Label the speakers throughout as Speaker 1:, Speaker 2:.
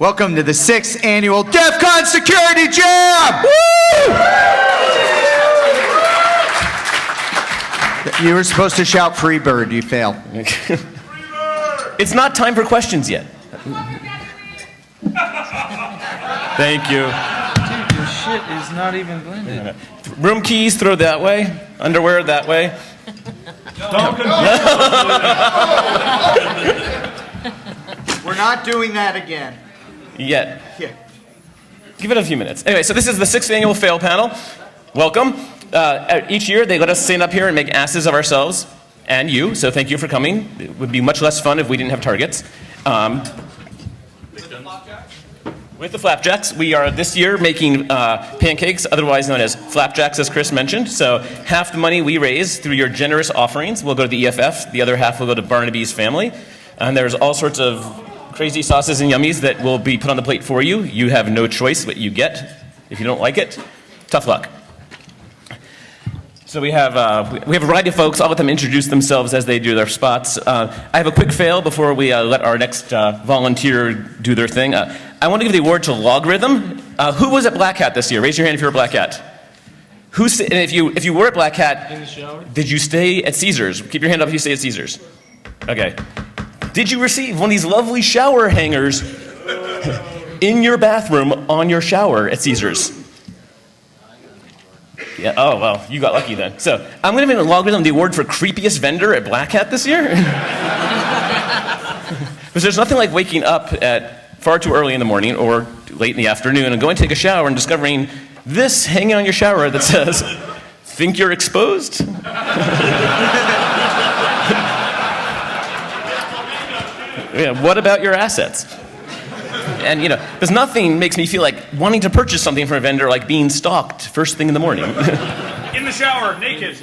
Speaker 1: Welcome to the 6th annual Defcon Security Jam! Woo! You were supposed to shout free bird, you failed.
Speaker 2: It's not time for questions yet. Thank you.
Speaker 3: Dude, your shit is not even blended.
Speaker 2: Room keys, throw that way. Underwear, that way.
Speaker 1: We're not doing that again.
Speaker 2: Yet.
Speaker 1: Yeah.
Speaker 2: Give it a few minutes. Anyway, so this is the 6th annual fail panel. Welcome. Each year they let us stand up here and make asses of ourselves and you, so thank you for coming. It would be much less fun if we didn't have targets. With the flapjacks, we are this year making pancakes, otherwise known as flapjacks, as Chris mentioned. So half the money we raise through your generous offerings will go to the EFF. The other half will go to Barnaby's family. And there's all sorts of crazy sauces and yummies that will be put on the plate for you. You have no choice what you get. If you don't like it, tough luck. So we have a variety of folks. I'll let them introduce themselves as they do their spots. I have a quick fail before we let our next volunteer do their thing. I want to give the award to Logarithm. Who was at Black Hat this year? Raise your hand if you're a Black Hat. And if you were at Black Hat,
Speaker 3: In the shower?
Speaker 2: did you stay at Caesars? Keep your hand up if you stay at Caesars. Okay. Did you receive one of these lovely shower hangers in your bathroom on your shower at Caesars? Yeah. Oh, well, you got lucky then. So I'm going to give Logarithm the award for creepiest vendor at Black Hat this year. Because there's nothing like waking up at far too early in the morning or late in the afternoon and going to take a shower and discovering this hanging on your shower that says, "Think you're exposed?" Yeah, what about your assets? And, because nothing makes me feel like wanting to purchase something from a vendor like being stalked first thing in the morning.
Speaker 4: In the shower, naked.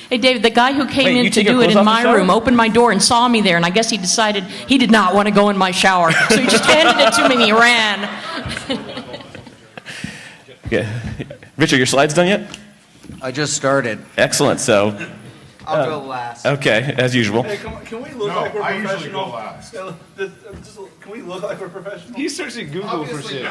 Speaker 5: Hey, David, the guy who came
Speaker 2: you
Speaker 5: in to
Speaker 2: take your
Speaker 5: do it
Speaker 2: clothes
Speaker 5: in
Speaker 2: off the
Speaker 5: my
Speaker 2: shower?
Speaker 5: room opened my door and saw me there, and I guess he decided he did not want to go in my shower. So he just handed it to me and he ran.
Speaker 2: Yeah. Richard, your slides done yet?
Speaker 1: I just started.
Speaker 2: Excellent. So,
Speaker 1: I'll go last.
Speaker 2: okay, as usual.
Speaker 4: Hey, can we look like we're professional? Can we look like we're professional?
Speaker 3: He's searching Google for shit.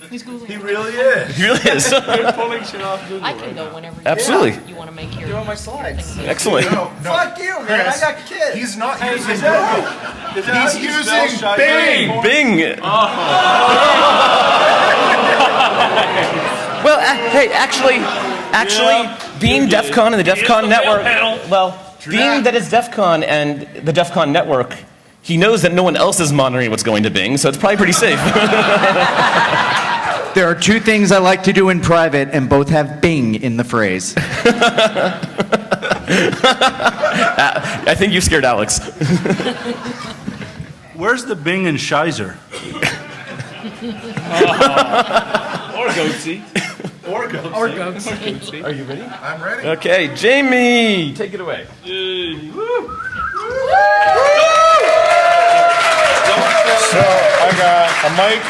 Speaker 5: He's Googling.
Speaker 4: He really is.
Speaker 2: He really is.
Speaker 4: You're pulling shit off Google.
Speaker 5: I can go whenever
Speaker 2: Absolutely.
Speaker 5: you want to make your...
Speaker 4: You're on my slides.
Speaker 2: Excellent.
Speaker 1: Fuck you, man. I got kids.
Speaker 6: He's not using
Speaker 4: He's
Speaker 6: using
Speaker 4: Bing.
Speaker 2: Bing. Well, hey, actually, being Defcon and the Defcon network, being that it's Defcon and the Defcon network, he knows that no one else is monitoring what's going to Bing, so it's probably pretty safe.
Speaker 1: There are two things I like to do in private, and both have Bing in the phrase.
Speaker 2: I think you scared Alex.
Speaker 4: Where's the Bing and Shizer? Or Goatsy.
Speaker 5: Or goats.
Speaker 2: Are you ready?
Speaker 6: I'm ready.
Speaker 2: Okay, Jamie, take it away.
Speaker 6: So I got a mic,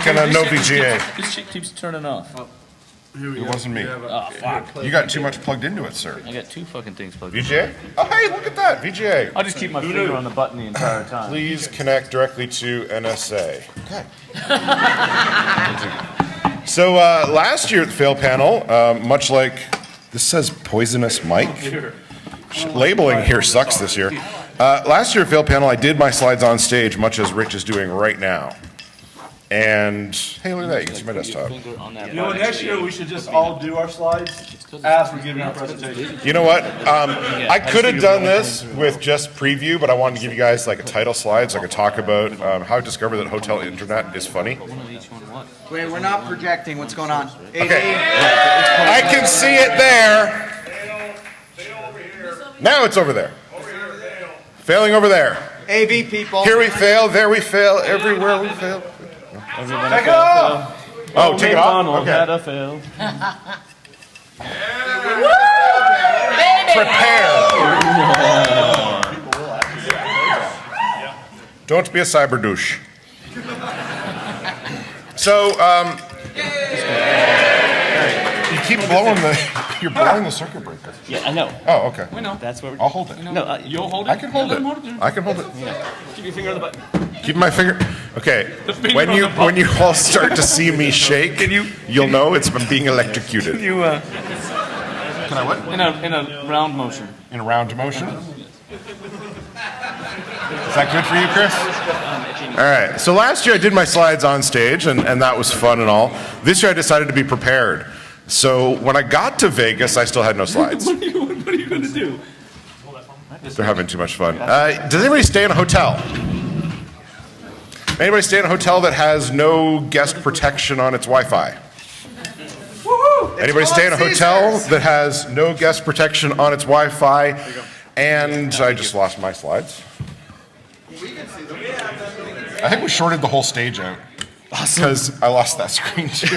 Speaker 6: and a no VGA.
Speaker 3: This shit keeps turning off.
Speaker 6: It wasn't me.
Speaker 3: Oh, fuck.
Speaker 6: You got too much plugged into it, sir.
Speaker 3: I got two fucking things plugged in.
Speaker 6: VGA? Oh, hey, look at that, VGA.
Speaker 3: I'll just keep my finger on the button the entire time.
Speaker 6: Please connect directly to NSA. Okay. So last year at the fail panel, much like this says poisonous Mike. Labeling here sucks this year. Last year at fail panel, I did my slides on stage, much as Rich is doing right now. And hey, look at that! You can see my desktop.
Speaker 3: Finger on that
Speaker 4: You know,
Speaker 3: button.
Speaker 4: next year we should just all do our slides as we're giving our presentation.
Speaker 6: You know what? I could have done this with just preview, but I wanted to give you guys like a title slide so I could talk about how I discovered that hotel internet is funny.
Speaker 3: One of each one what?
Speaker 1: Wait, we're not projecting. What's going on?
Speaker 6: Okay. I can see it there. Now it's over there. Failing over there.
Speaker 1: AV people.
Speaker 6: Here we fail, there we fail, everywhere we fail.
Speaker 3: Everyone
Speaker 6: Take it off! Oh, take it off? Okay.
Speaker 2: a fail.
Speaker 6: Prepare. Don't be a cyber douche. So, keep blowing you're blowing the circuit breaker.
Speaker 2: Yeah, I know.
Speaker 6: Oh, okay.
Speaker 2: That's what we're
Speaker 6: I'll hold it.
Speaker 2: No,
Speaker 3: You'll hold it?
Speaker 6: I can hold it. I can hold it.
Speaker 2: keep your finger on the button.
Speaker 6: Keep my finger. Okay.
Speaker 3: finger
Speaker 6: When
Speaker 3: on
Speaker 6: you
Speaker 3: the button.
Speaker 6: when you all start to see me shake, you'll know it's been being electrocuted.
Speaker 3: You,
Speaker 6: Can I what?
Speaker 3: in a round motion.
Speaker 6: In a round motion. Is that good for you, Chris? All right. So last year I did my slides on stage, and that was fun and all. This year I decided to be prepared. So when I got to Vegas, I still had no slides.
Speaker 3: What are you going to do?
Speaker 6: They're having too much fun. Does anybody stay in a hotel? Anybody stay in a hotel that has no guest protection on its Wi-Fi? Anybody stay in a hotel that has no guest protection on its Wi-Fi? And I just lost my slides. I think we shorted the whole stage out. Because I lost that screen too.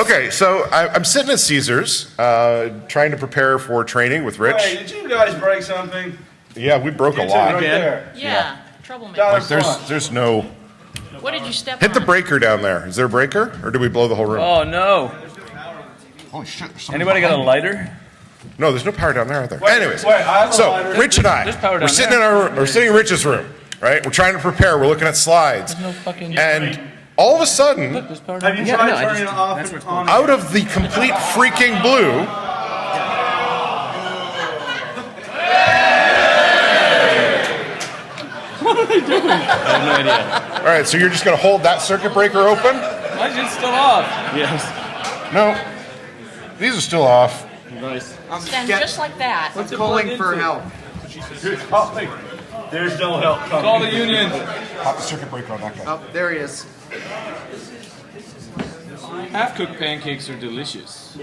Speaker 6: Okay, so I'm sitting at Caesars, trying to prepare for training with Rich.
Speaker 4: Hey, did you guys break something?
Speaker 6: Yeah, we broke a
Speaker 4: You two
Speaker 6: lot.
Speaker 4: right there.
Speaker 5: Yeah, troublemaker.
Speaker 4: Down
Speaker 6: Like
Speaker 4: front.
Speaker 6: there's no.
Speaker 5: What did you step
Speaker 6: Hit the
Speaker 5: on?
Speaker 6: breaker down there. Is there a breaker, or do we blow the whole room?
Speaker 3: Oh, no.
Speaker 6: Holy shit!
Speaker 3: Anybody got a lighter?
Speaker 6: No, there's no power down there, are there?
Speaker 4: Wait,
Speaker 6: Anyways,
Speaker 4: wait, I have a
Speaker 6: so
Speaker 4: lighter.
Speaker 6: Rich and I,
Speaker 3: There's power
Speaker 6: we're
Speaker 3: down
Speaker 6: sitting we're sitting in Rich's room, right? We're trying to prepare. We're looking at slides,
Speaker 3: No fucking.
Speaker 6: and all of a sudden,
Speaker 3: There's power
Speaker 4: Have
Speaker 3: down
Speaker 4: you
Speaker 3: there.
Speaker 4: tried
Speaker 2: no, I
Speaker 4: turning
Speaker 2: just-
Speaker 4: it off
Speaker 2: that's
Speaker 4: and
Speaker 2: where
Speaker 4: on?
Speaker 6: out of the complete freaking blue,
Speaker 3: I have no idea.
Speaker 6: all right. So you're just gonna hold that circuit breaker open?
Speaker 3: Why is it still off?
Speaker 2: Yes.
Speaker 6: No, these are still off.
Speaker 2: Nice.
Speaker 5: Stand just like that.
Speaker 1: Calling for help.
Speaker 4: There's no help coming.
Speaker 3: Call the union.
Speaker 6: Pop the circuit breaker on that guy.
Speaker 1: Oh, there he is.
Speaker 3: Half-cooked pancakes are delicious.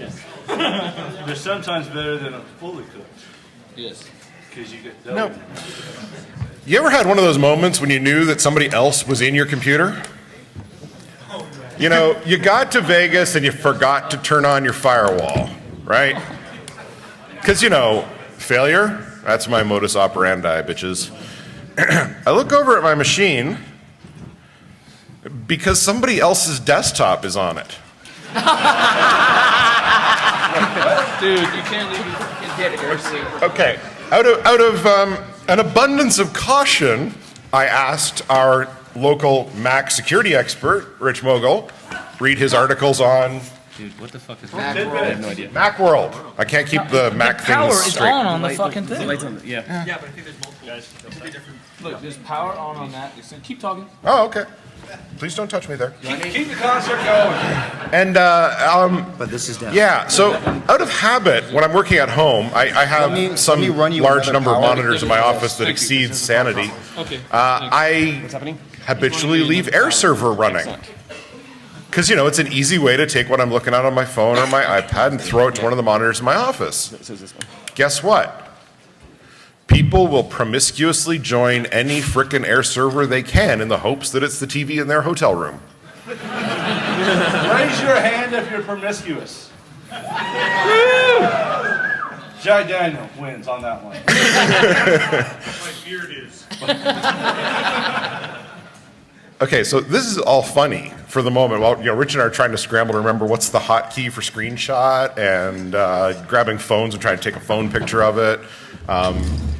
Speaker 4: They're sometimes better than a fully cooked.
Speaker 3: Yes.
Speaker 4: Because you get
Speaker 6: No. You ever had one of those moments when you knew that somebody else was in your computer? You know, you got to Vegas and you forgot to turn on your firewall, right? Because, you know, failure, that's my modus operandi, bitches. I look over at my machine because somebody else's desktop is on it.
Speaker 3: Dude, you can't leave it.
Speaker 6: Okay. Out of an abundance of caution, I asked our local Mac security expert, Rich Mogul, read his articles on
Speaker 3: Dude, what the fuck is
Speaker 2: I have no idea.
Speaker 6: Macworld. I can't keep the Mac
Speaker 3: Power
Speaker 6: things
Speaker 3: is
Speaker 6: straight.
Speaker 3: on the fucking
Speaker 2: The
Speaker 3: thing.
Speaker 2: lights on. Yeah.
Speaker 3: Look, there's power on that. Keep talking.
Speaker 6: Oh, okay. Please don't touch me there.
Speaker 4: Keep the concert going.
Speaker 6: And
Speaker 1: But this is down.
Speaker 6: yeah, so out of habit, when I'm working at home, I have some
Speaker 1: run you
Speaker 6: large
Speaker 1: another
Speaker 6: number of
Speaker 1: power.
Speaker 6: monitors in my office that exceeds sanity.
Speaker 3: Okay.
Speaker 6: I
Speaker 2: What's happening?
Speaker 6: habitually leave Air Server running. Because, you know, it's an easy way to take what I'm looking at on my phone or my iPad and throw it to one of the monitors in my office.
Speaker 2: It says this one.
Speaker 6: Guess what? People will promiscuously join any frickin' Air Server they can in the hopes that it's the TV in their hotel room.
Speaker 4: Raise your hand if you're promiscuous. Jai Daniel wins on that one. My beard is.
Speaker 6: Okay, so this is all funny for the moment. While Rich and I are trying to scramble to remember what's the hotkey for screenshot and grabbing phones and trying to take a phone picture of it.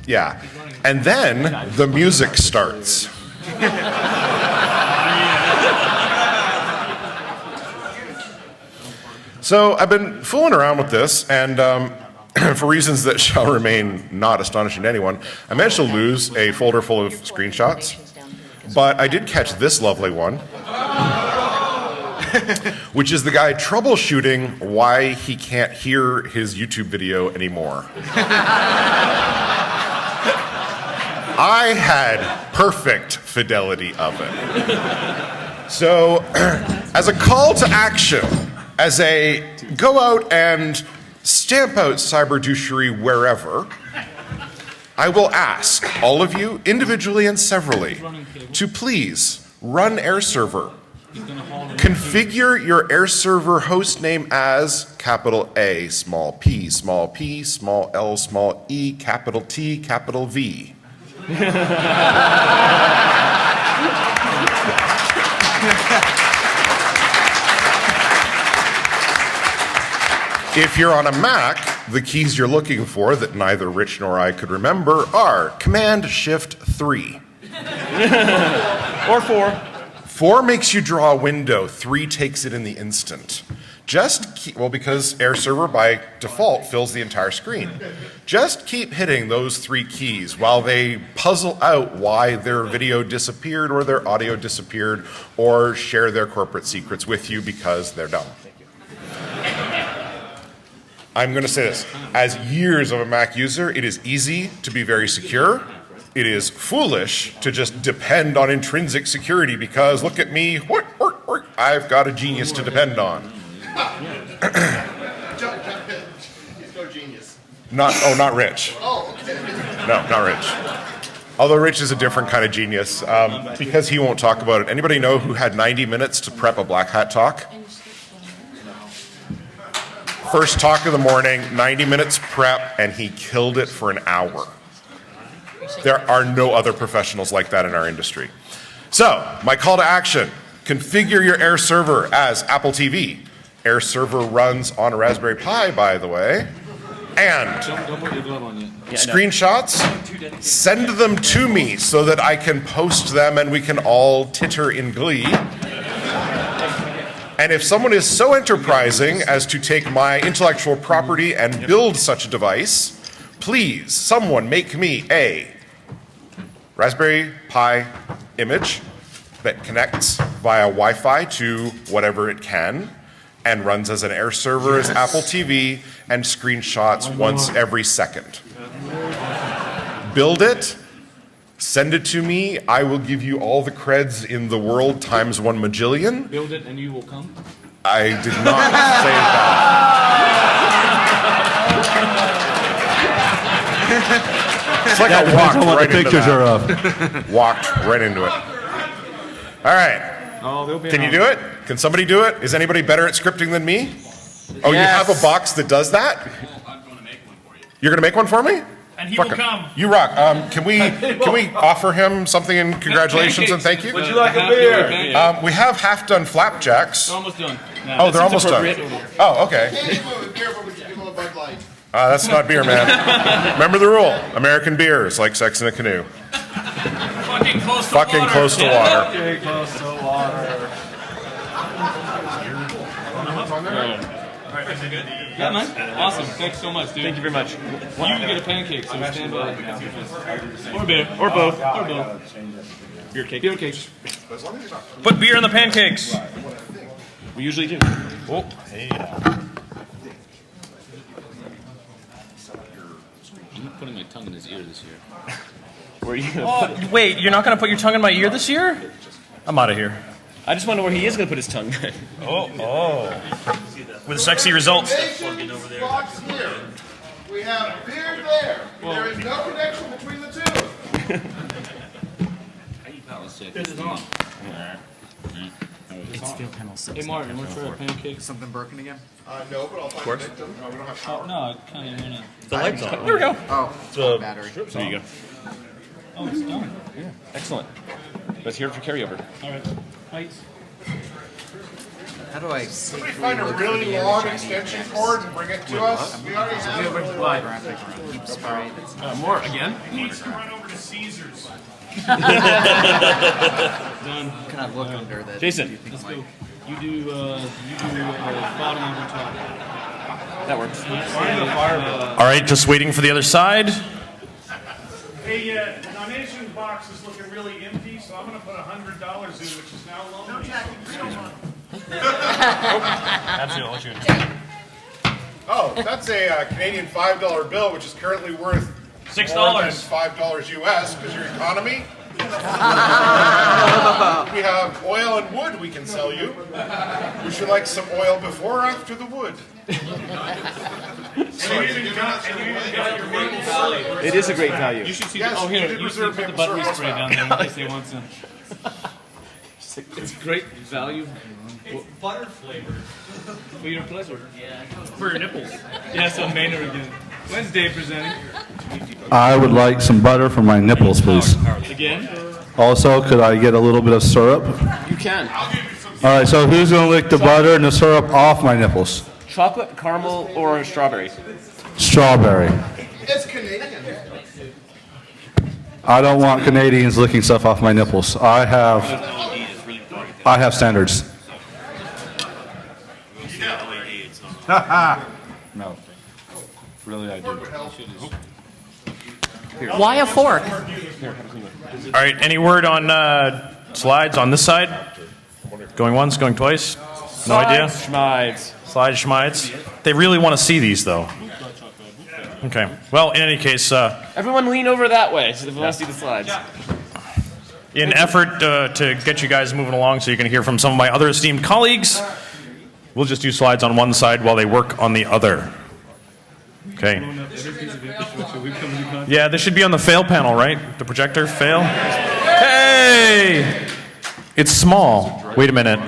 Speaker 6: Yeah, and then the music starts. So I've been fooling around with this, and for reasons that shall remain not astonishing to anyone, I managed to lose a folder full of screenshots. But I did catch this lovely one, which is the guy troubleshooting why he can't hear his YouTube video anymore. I had perfect fidelity of it. So, as a call to action, as a go out and stamp out cyber douchery wherever, I will ask all of you, individually and severally, to please run Air Server. Configure your Air Server host name as capital A, small p, small L, small e, capital T, capital V. If you're on a Mac, the keys you're looking for that neither Rich nor I could remember are Command-Shift-3.
Speaker 2: Or 4.
Speaker 6: 4 makes you draw a window, 3 takes it in the instant. Because Air Server by default fills the entire screen. Just keep hitting those 3 keys while they puzzle out why their video disappeared or their audio disappeared or share their corporate secrets with you because they're dumb. I'm going to say this. As years of a Mac user, it is easy to be very secure. It is foolish to just depend on intrinsic security because look at me, I've got a genius to depend on.
Speaker 4: He's no genius.
Speaker 6: Not Rich.
Speaker 4: Oh, okay.
Speaker 6: No, not Rich. Although Rich is a different kind of genius because he won't talk about it. Anybody know who had 90 minutes to prep a Black Hat talk? First talk of the morning, 90 minutes prep, and he killed it for an hour. There are no other professionals like that in our industry. So, my call to action, configure your Air Server as Apple TV. Air Server runs on a Raspberry Pi, by the way. And
Speaker 3: Don't put your glove on yet.
Speaker 6: screenshots, send them to me so that I can post them and we can all titter in glee. And if someone is so enterprising as to take my intellectual property and build such a device, please, someone make me a Raspberry Pi image that connects via Wi-Fi to whatever it can and runs as an Air Server as Apple TV and screenshots once every second. Build it, send it to me. I will give you all the creds in the world times 1 majillion.
Speaker 3: Build it and you will come.
Speaker 6: I did not say that. It's like I walked right into that. Walked right into it. All right.
Speaker 3: Oh, they'll be
Speaker 6: Can you do it? Can somebody do it? Is anybody better at scripting than me? Oh, you have a box that does that?
Speaker 4: I'm going to make one for you.
Speaker 6: You're going to make one for me?
Speaker 4: And he
Speaker 6: Fuck
Speaker 4: will
Speaker 6: it.
Speaker 4: come.
Speaker 6: You rock. Can we offer him something in congratulations and thank you?
Speaker 3: Would you like a beer?
Speaker 6: We have half-done flapjacks.
Speaker 3: Almost done.
Speaker 6: Oh, they're almost done. Oh, okay.
Speaker 4: Can't even with beer, but we should give him a Bud Light.
Speaker 6: That's not beer, man. Remember the rule. American beer is like sex in a canoe.
Speaker 4: Fucking close to
Speaker 6: Fucking
Speaker 4: water.
Speaker 6: close to water.
Speaker 3: Okay, close to water. Yeah, man. Awesome. Thanks so much, dude.
Speaker 2: Thank you very much.
Speaker 3: You get a pancake, so stand by. Or beer.
Speaker 2: Or both.
Speaker 3: Or both.
Speaker 2: Beer cake.
Speaker 3: Beer cakes.
Speaker 2: Put beer in the pancakes. We usually do. Oh,
Speaker 3: I'm not putting my tongue in his ear this year.
Speaker 2: where are you gonna put, wait, you're not going to put your tongue in my ear this year? I'm out of here. I just wonder where he is going to put his tongue. With sexy results.
Speaker 4: Box here. We have beer there. There is no connection between the two.
Speaker 3: This is on.
Speaker 1: It's field panel 6.
Speaker 3: Hey, Martin, want to try a pancake?
Speaker 1: Something broken again?
Speaker 4: No, but I'll find a victim. No, we don't have power.
Speaker 3: No, I kind of want to.
Speaker 2: The light's on. There we go.
Speaker 1: Oh, battery.
Speaker 2: There you go.
Speaker 3: Oh, it's done.
Speaker 2: Excellent. Let's hear it for carryover.
Speaker 3: All right. Lights.
Speaker 1: How do I
Speaker 4: Somebody find a really long extension cord and bring it to us. We already have it.
Speaker 3: More again?
Speaker 4: Needs to run over to Caesars.
Speaker 3: Done.
Speaker 1: Can I look under that?
Speaker 2: Jason.
Speaker 3: Let's go. You do bottom over top.
Speaker 2: That works.
Speaker 7: All right, just waiting for the other side.
Speaker 4: Hey, the donation box is looking really empty, so I'm going to put $100 in, which is now lonely. Oh, that's a Canadian $5 bill, which is currently worth
Speaker 2: $6.
Speaker 4: more than $5 US because your economy. We have oil and wood we can sell you. Would you like some oil before or after the wood?
Speaker 2: It is a great value.
Speaker 3: You should see.
Speaker 4: Yes,
Speaker 3: Oh, here.
Speaker 4: we did
Speaker 3: You
Speaker 4: reserve
Speaker 3: should put the
Speaker 4: maple
Speaker 3: buttery
Speaker 4: syrup
Speaker 3: spray
Speaker 4: also.
Speaker 3: down there in case they want some. It's great value. It's butter flavored. For your pleasure. Yeah. For your nipples. Yes, on Maynard again. When's Dave presenting?
Speaker 8: I would like some butter for my nipples, please.
Speaker 3: Again?
Speaker 8: Also, could I get a little bit of syrup?
Speaker 3: You can.
Speaker 8: All right, so who's going to lick the butter and the syrup off my nipples?
Speaker 2: Chocolate, caramel, or strawberry?
Speaker 8: Strawberry. I don't want Canadians licking stuff off my nipples. I have standards. No. Really, I do.
Speaker 5: Why a fork?
Speaker 7: All right, any word on slides on this side? Going once, going twice? No idea?
Speaker 2: Schmides.
Speaker 7: Slide schmides. They really want to see these, though. Okay. Well, in any case,
Speaker 2: Everyone lean over that way so if you want to see the slides.
Speaker 7: in effort to get you guys moving along so you can hear from some of my other esteemed colleagues, we'll just do slides on one side while they work on the other. Okay. Yeah, this should be on the fail panel, right? The projector, fail. Hey! It's small. Wait a minute.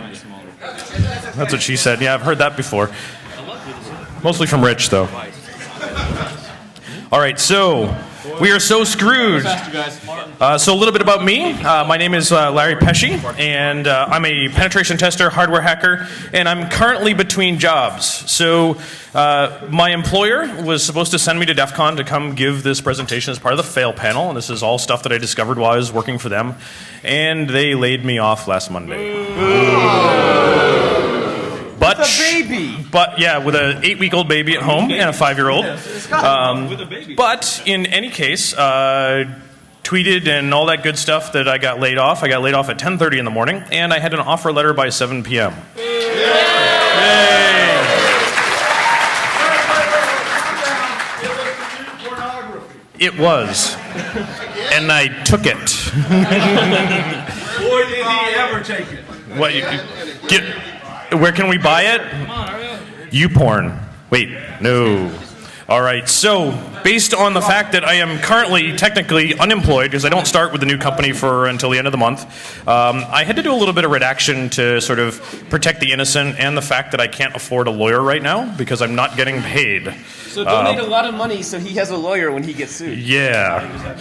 Speaker 7: That's what she said. Yeah, I've heard that before. Mostly from Rich, though. All right, so we are so screwed. So a little bit about me. My name is Larry Pesci, and I'm a penetration tester, hardware hacker, and I'm currently between jobs. So my employer was supposed to send me to Defcon to come give this presentation as part of the fail panel, and this is all stuff that I discovered while I was working for them, and they laid me off last Monday. But
Speaker 2: With a baby.
Speaker 7: But yeah, with an 8-week-old baby at home and a 5-year-old. But in any case, tweeted and all that good stuff that I got laid off. I got laid off at 10:30 in the morning, and I had an offer letter by 7 p.m. Yay! It was, and I took it.
Speaker 3: Boy, did he ever take it.
Speaker 7: What? Where can we buy it? YouPorn. Wait, no. All right, so based on the fact that I am currently technically unemployed because I don't start with the new company until the end of the month, I had to do a little bit of redaction to sort of protect the innocent and the fact that I can't afford a lawyer right now because I'm not getting paid.
Speaker 2: So donate a lot of money so he has a lawyer when he gets sued.
Speaker 7: Yeah.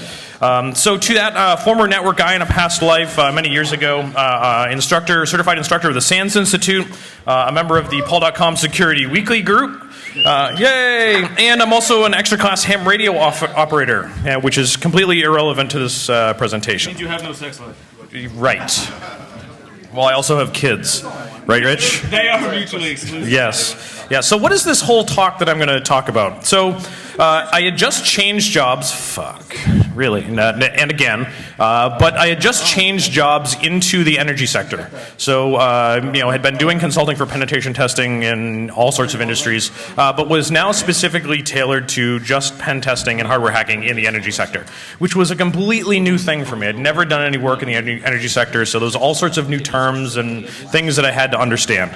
Speaker 7: So to that former network guy in a past life, many years ago, certified instructor of the SANS Institute, a member of the Paul.com Security Weekly Group, yay! And I'm also an extra class ham radio operator, which is completely irrelevant to this presentation.
Speaker 3: You have no sex life.
Speaker 7: Right. Well, I also have kids. Right, Rich?
Speaker 3: They are mutually exclusive.
Speaker 7: Yes. Yeah, so what is this whole talk that I'm going to talk about? So I had just changed jobs. Fuck. Really. And again. But I had just changed jobs into the energy sector. So, had been doing consulting for penetration testing in all sorts of industries, but was now specifically tailored to just pen testing and hardware hacking in the energy sector, which was a completely new thing for me. I'd never done any work in the energy sector, so there's all sorts of new terms and things that I had to understand.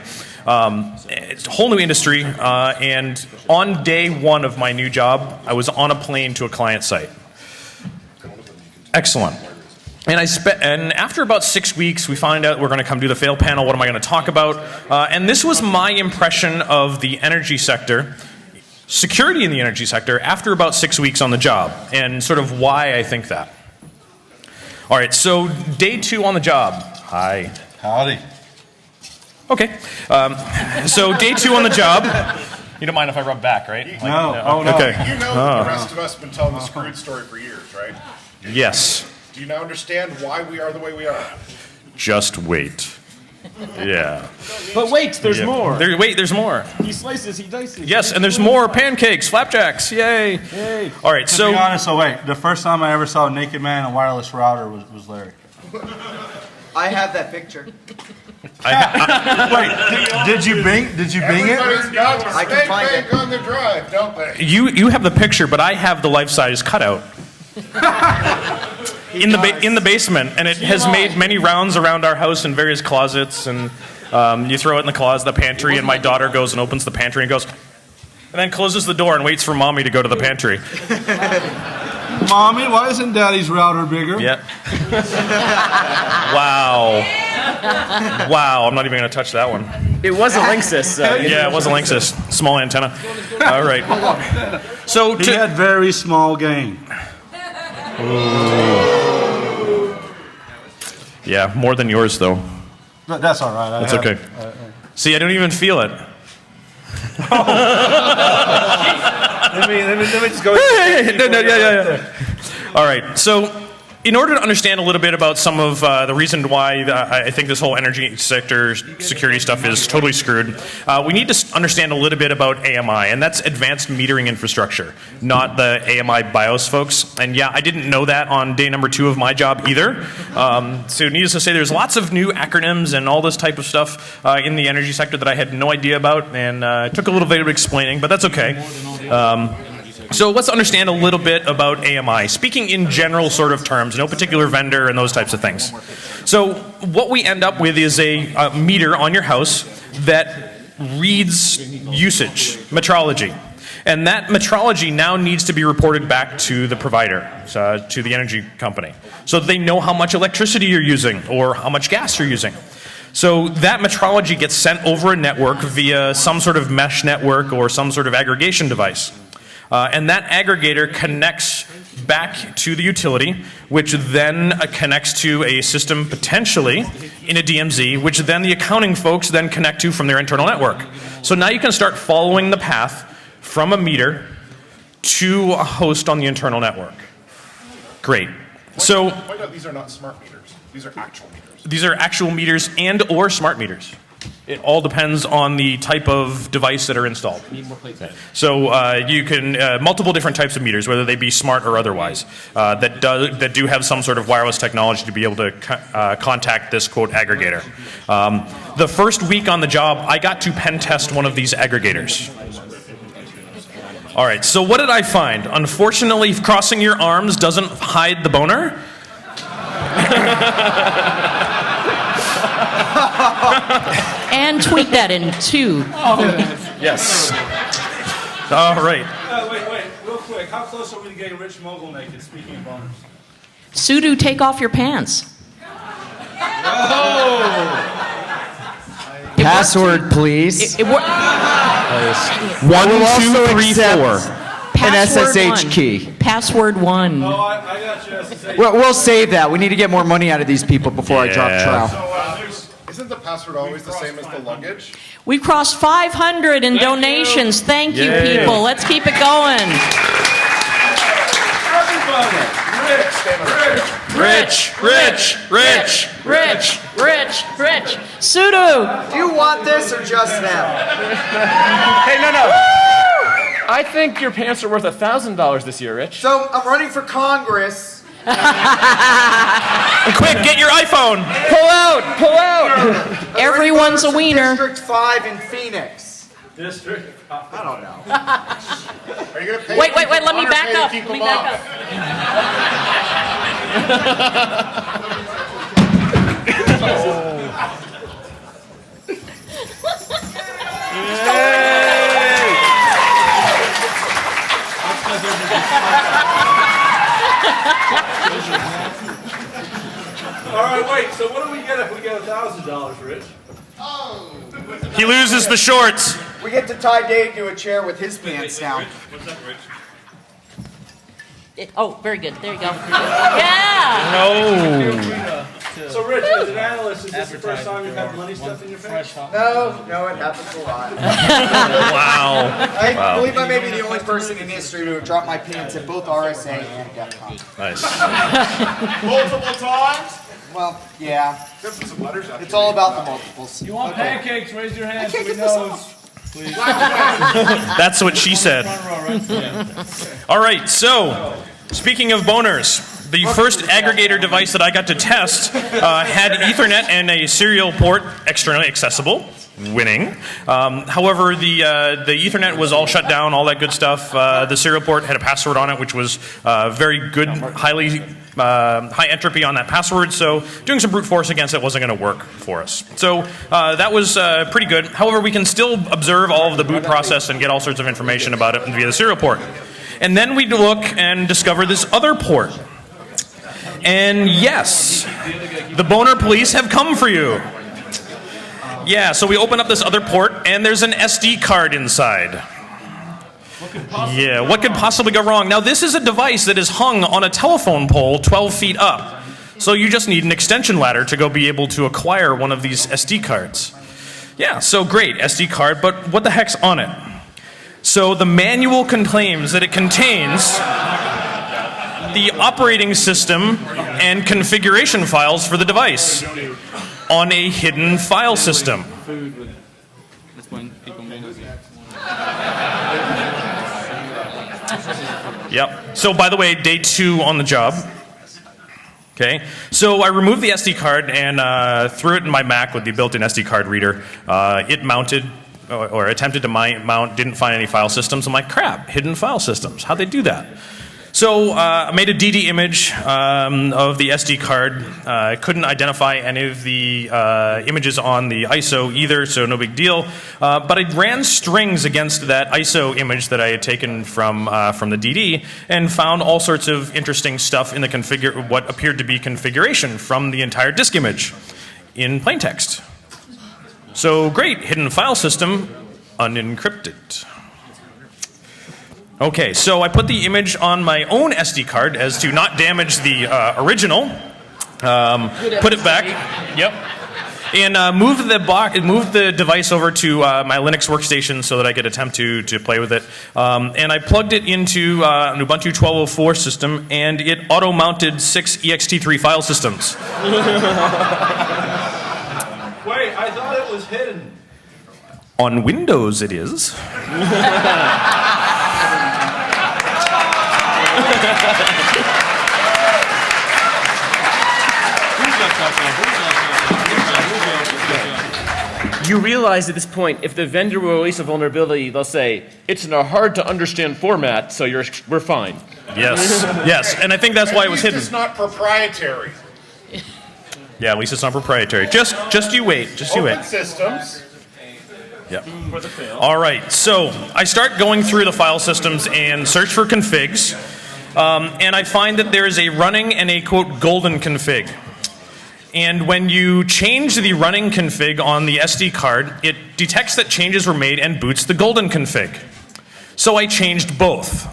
Speaker 7: It's a whole new industry, and on day one of my new job, I was on a plane to a client site. Excellent. And after about 6 weeks, we find out we're going to come do the fail panel. What am I going to talk about? And this was my impression of the energy sector, security in the energy sector, after about 6 weeks on the job, and sort of why I think that. All right, so day 2 on the job. Hi.
Speaker 8: Howdy.
Speaker 7: Okay. So day 2 on the job. You don't mind if I rub back, right? Like,
Speaker 8: No. Oh, no.
Speaker 7: Okay.
Speaker 6: You know the rest of us have been telling the screwed story for years, right?
Speaker 7: Yes.
Speaker 6: Do you now understand why we are the way we are?
Speaker 7: Just wait. Yeah.
Speaker 2: But wait, there's
Speaker 7: Yeah.
Speaker 2: more.
Speaker 7: There's more.
Speaker 2: He slices, he dices.
Speaker 7: Yes, and there's more pancakes, flapjacks. Yay.
Speaker 2: Yay.
Speaker 7: All right,
Speaker 8: To
Speaker 7: so
Speaker 8: be honest, wait. The first time I ever saw a naked man in a wireless router was Larry.
Speaker 1: I have that picture.
Speaker 8: Wait, did you bing it?
Speaker 6: Everybody's got
Speaker 1: I can find
Speaker 6: bank
Speaker 1: it.
Speaker 6: on the drive, don't they?
Speaker 7: you have the picture, but I have the life-size cutout. In the basement, and it has made many rounds around our house in various closets, and you throw it in the closet, the pantry, and my daughter goes and opens the pantry and goes, and then closes the door and waits for mommy to go to the pantry.
Speaker 8: Mommy, why isn't Daddy's router bigger?
Speaker 7: Yeah. Wow. Wow, I'm not even going to touch that one.
Speaker 2: It was a Linksys.
Speaker 7: Yeah, it was a Linksys. Small antenna. All right. So
Speaker 8: He had very small game.
Speaker 7: yeah, more than yours, though.
Speaker 8: But that's all right.
Speaker 7: That's okay. See, I don't even feel it.
Speaker 3: Let me just go.
Speaker 7: All right, so in order to understand a little bit about some of the reason why I think this whole energy sector security stuff is totally screwed, we need to understand a little bit about AMI, and that's advanced metering infrastructure, not the AMI BIOS folks. And yeah, I didn't know that on day number 2 of my job either. So needless to say, there's lots of new acronyms and all this type of stuff in the energy sector that I had no idea about, and it took a little bit of explaining, but that's okay. So let's understand a little bit about AMI, speaking in general sort of terms, no particular vendor and those types of things. So what we end up with is a meter on your house that reads usage, metrology. And that metrology now needs to be reported back to the provider, to the energy company, so that they know how much electricity you're using or how much gas you're using. So that metrology gets sent over a network via some sort of mesh network or some sort of aggregation device. And that aggregator connects back to the utility, which then connects to a system potentially in a DMZ, which then the accounting folks then connect to from their internal network. So now you can start following the path from a meter to a host on the internal network. Great. So
Speaker 6: Point out these are not smart meters. These are actual meters.
Speaker 7: these are actual meters and or smart meters. It all depends on the type of device that are installed. So you can multiple different types of meters, whether they be smart or otherwise, that do have some sort of wireless technology to be able to contact this quote aggregator. The first week on the job, I got to pen test one of these aggregators. All right. So what did I find? Unfortunately, crossing your arms doesn't hide the boner.
Speaker 5: And tweet that in 2.
Speaker 7: Yes. All right.
Speaker 3: Wait, real quick. How close are we to getting Rich Mogul naked? Speaking of boners.
Speaker 5: Sudo, take off your pants.
Speaker 1: Password, please.
Speaker 5: It worked.
Speaker 7: 1, 2, 3, 4.
Speaker 1: An
Speaker 5: Password
Speaker 1: SSH
Speaker 5: 1.
Speaker 1: key.
Speaker 5: Password 1.
Speaker 3: Oh, I got you. SSH.
Speaker 1: We'll save that. We need to get more money out of these people before I drop trowel.
Speaker 6: Isn't the password always the same as the luggage?
Speaker 5: We crossed 500 in donations. Thank you,
Speaker 7: Yay.
Speaker 5: people. Let's keep it going.
Speaker 7: Rich.
Speaker 5: Sudo.
Speaker 1: Do you want this or just them?
Speaker 2: Hey, no. I think your pants are worth $1,000 this year, Rich.
Speaker 1: So I'm running for Congress.
Speaker 7: Quick, get your iPhone.
Speaker 2: Pull out!
Speaker 5: Everyone's a wiener.
Speaker 1: District 5 in Phoenix.
Speaker 3: District.
Speaker 1: I don't know.
Speaker 6: Are you going to pay?
Speaker 5: Wait. Let me back up.
Speaker 6: Keep
Speaker 5: Let me
Speaker 6: them
Speaker 5: back
Speaker 6: off.
Speaker 5: up.
Speaker 3: All right, wait. So what do we get if we get $1,000, Rich?
Speaker 7: He loses the shorts.
Speaker 1: We get to tie Dave to a chair with his pants down.
Speaker 3: What's up, Rich?
Speaker 5: Oh, very good. There you go. Yeah.
Speaker 7: No.
Speaker 3: So, Rich, as an analyst, is this the first time you've had money stuff in your face?
Speaker 1: No, it happens a lot.
Speaker 7: Wow.
Speaker 1: I believe I may be the only person in history to have dropped my pants at both RSA and Defcon.
Speaker 7: Nice.
Speaker 6: Multiple times?
Speaker 1: Well, yeah.
Speaker 6: There's some letters out
Speaker 1: It's all about the multiples.
Speaker 3: You want
Speaker 1: Okay.
Speaker 3: pancakes? Raise your hand so
Speaker 1: can't
Speaker 3: we
Speaker 1: get this
Speaker 3: know.
Speaker 1: off.
Speaker 7: That's what she said. All right, so speaking of boners, the first aggregator device that I got to test had Ethernet and a serial port externally accessible. Winning. However, the Ethernet was all shut down, all that good stuff. The serial port had a password on it, which was very good, high entropy on that password. So doing some brute force against it wasn't going to work for us. So that was pretty good. However, we can still observe all of the boot process and get all sorts of information about it via the serial port. And then we look and discover this other port. And yes, the boner police have come for you. Yeah, so we open up this other port, and there's an SD card inside. Yeah, what could possibly go wrong? Now, this is a device that is hung on a telephone pole 12 feet up. So you just need an extension ladder to go be able to acquire one of these SD cards. Yeah, so great, SD card, but what the heck's on it? So the manual claims that it contains the operating system and configuration files for the device on a hidden file system. Yep. So by the way, day 2 on the job. Okay. So I removed the SD card and threw it in my Mac with the built-in SD card reader. It mounted or attempted to mount, didn't find any file systems. I'm like, crap, hidden file systems. How'd they do that? So I made a DD image of the SD card. I couldn't identify any of the images on the ISO either, so no big deal. But I ran strings against that ISO image that I had taken from the DD and found all sorts of interesting stuff in the what appeared to be configuration from the entire disk image in plain text. So great, hidden file system, unencrypted. Okay, so I put the image on my own SD card as to not damage the original. Put it back. Yep. And moved the device over to my Linux workstation so that I could attempt to play with it. And I plugged it into an Ubuntu 12.04 system, and it auto-mounted 6 ext3 file systems.
Speaker 3: Wait, I thought it was hidden.
Speaker 7: On Windows, it is.
Speaker 2: You realize at this point, if the vendor will release a vulnerability, they'll say, it's in a hard to understand format, so we're fine.
Speaker 7: Yes, yes, and I think that's why it was hidden.
Speaker 6: It's not proprietary.
Speaker 7: Yeah, at least it's not proprietary. Just you wait, just you wait.
Speaker 6: Open systems.
Speaker 7: Yep. All right, so I start going through the file systems and search for configs, and I find that there is a running and a, quote, golden config. And when you change the running config on the SD card, it detects that changes were made and boots the golden config. So I changed both.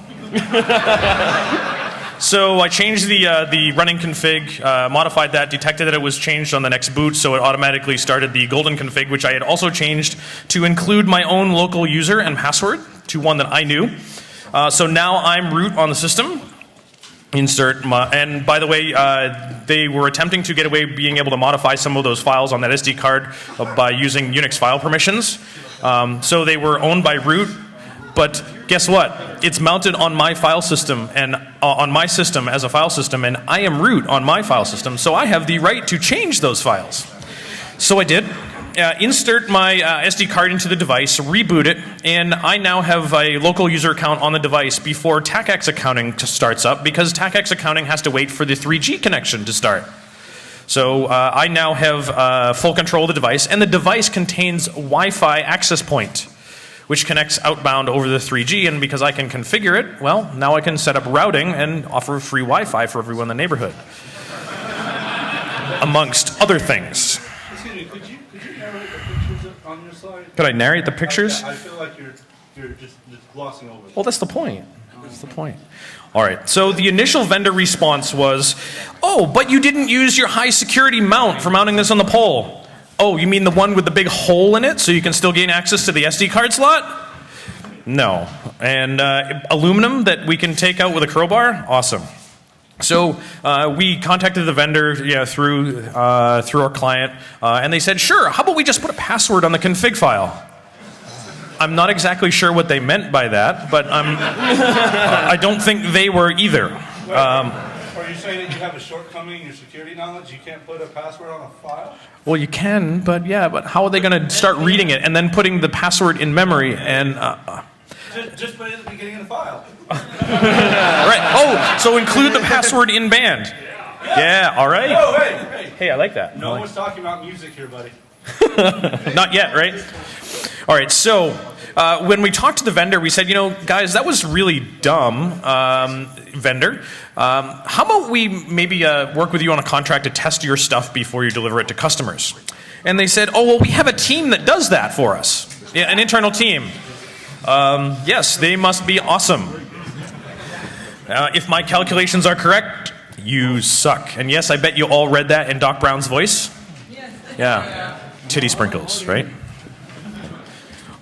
Speaker 7: So I changed the running config, modified that, detected that it was changed on the next boot, so it automatically started the golden config, which I had also changed to include my own local user and password to one that I knew. So now I'm root on the system. Insert my, and by the way, they were attempting to get away being able to modify some of those files on that SD card by using Unix file permissions. So they were owned by root. But guess what? It's mounted on my file system and on my system as a file system, and I am root on my file system, so I have the right to change those files. So I did. Insert my SD card into the device, reboot it, and I now have a local user account on the device before TACAX accounting starts up, because TACAX accounting has to wait for the 3G connection to start. So I now have full control of the device, and the device contains Wi-Fi access point, which connects outbound over the 3G, and because I can configure it, well, now I can set up routing and offer free Wi-Fi for everyone in the neighborhood, amongst other things.
Speaker 3: Excuse me, could you narrate the pictures on your slide?
Speaker 7: Could I narrate the pictures?
Speaker 3: I feel like you're just glossing over them.
Speaker 7: Well, that's the point. That's the point. All right, so the initial vendor response was, oh, but you didn't use your high security mount for mounting this on the pole. Oh, you mean the one with the big hole in it so you can still gain access to the SD card slot? No. And aluminum that we can take out with a crowbar? Awesome. So we contacted the vendor through our client, and they said, sure, how about we just put a password on the config file? I'm not exactly sure what they meant by that, but I don't think they were either.
Speaker 3: Are you saying that you have a shortcoming in your security knowledge? You can't put a password on a file?
Speaker 7: Well, you can, but how are they going to start reading it and then putting the password in memory and...
Speaker 3: Just put it at the beginning of the file.
Speaker 7: Right. Oh, so include the password in band. Yeah, all right.
Speaker 3: Oh, hey.
Speaker 7: Hey, I like that.
Speaker 3: No one's talking about music here, buddy.
Speaker 7: Not yet, right? All right, so when we talked to the vendor, we said, guys, that was really dumb, vendor. How about we maybe work with you on a contract to test your stuff before you deliver it to customers? And they said, oh, well, we have a team that does that for us. Yeah, an internal team. Yes, they must be awesome. If my calculations are correct, you suck. And yes, I bet you all read that in Doc Brown's voice. Yeah. Titty sprinkles, right?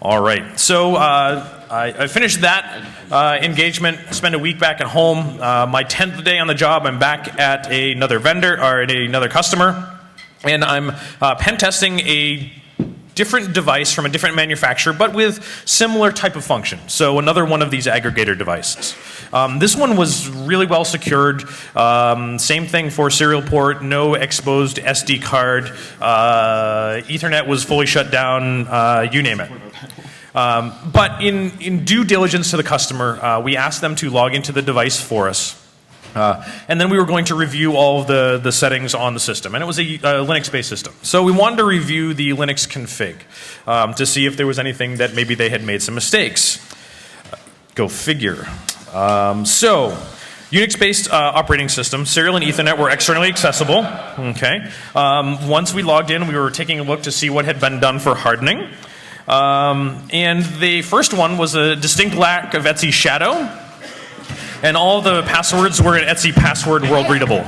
Speaker 7: All right. So I finished that engagement, spent a week back at home. My 10th day on the job, I'm back at another vendor, or at another customer, and I'm pen testing a different device from a different manufacturer, but with similar type of function. So another one of these aggregator devices. This one was really well secured. Same thing for serial port, no exposed SD card. Ethernet was fully shut down, you name it. But in due diligence to the customer, we asked them to log into the device for us. And then we were going to review all of the settings on the system. And it was a Linux-based system. So we wanted to review the Linux config to see if there was anything that maybe they had made some mistakes. Go figure. So Unix-based operating system, serial and Ethernet were externally accessible. Okay. Once we logged in, we were taking a look to see what had been done for hardening. And the first one was a distinct lack of Etsy shadow. And all the passwords were in Etsy password world readable.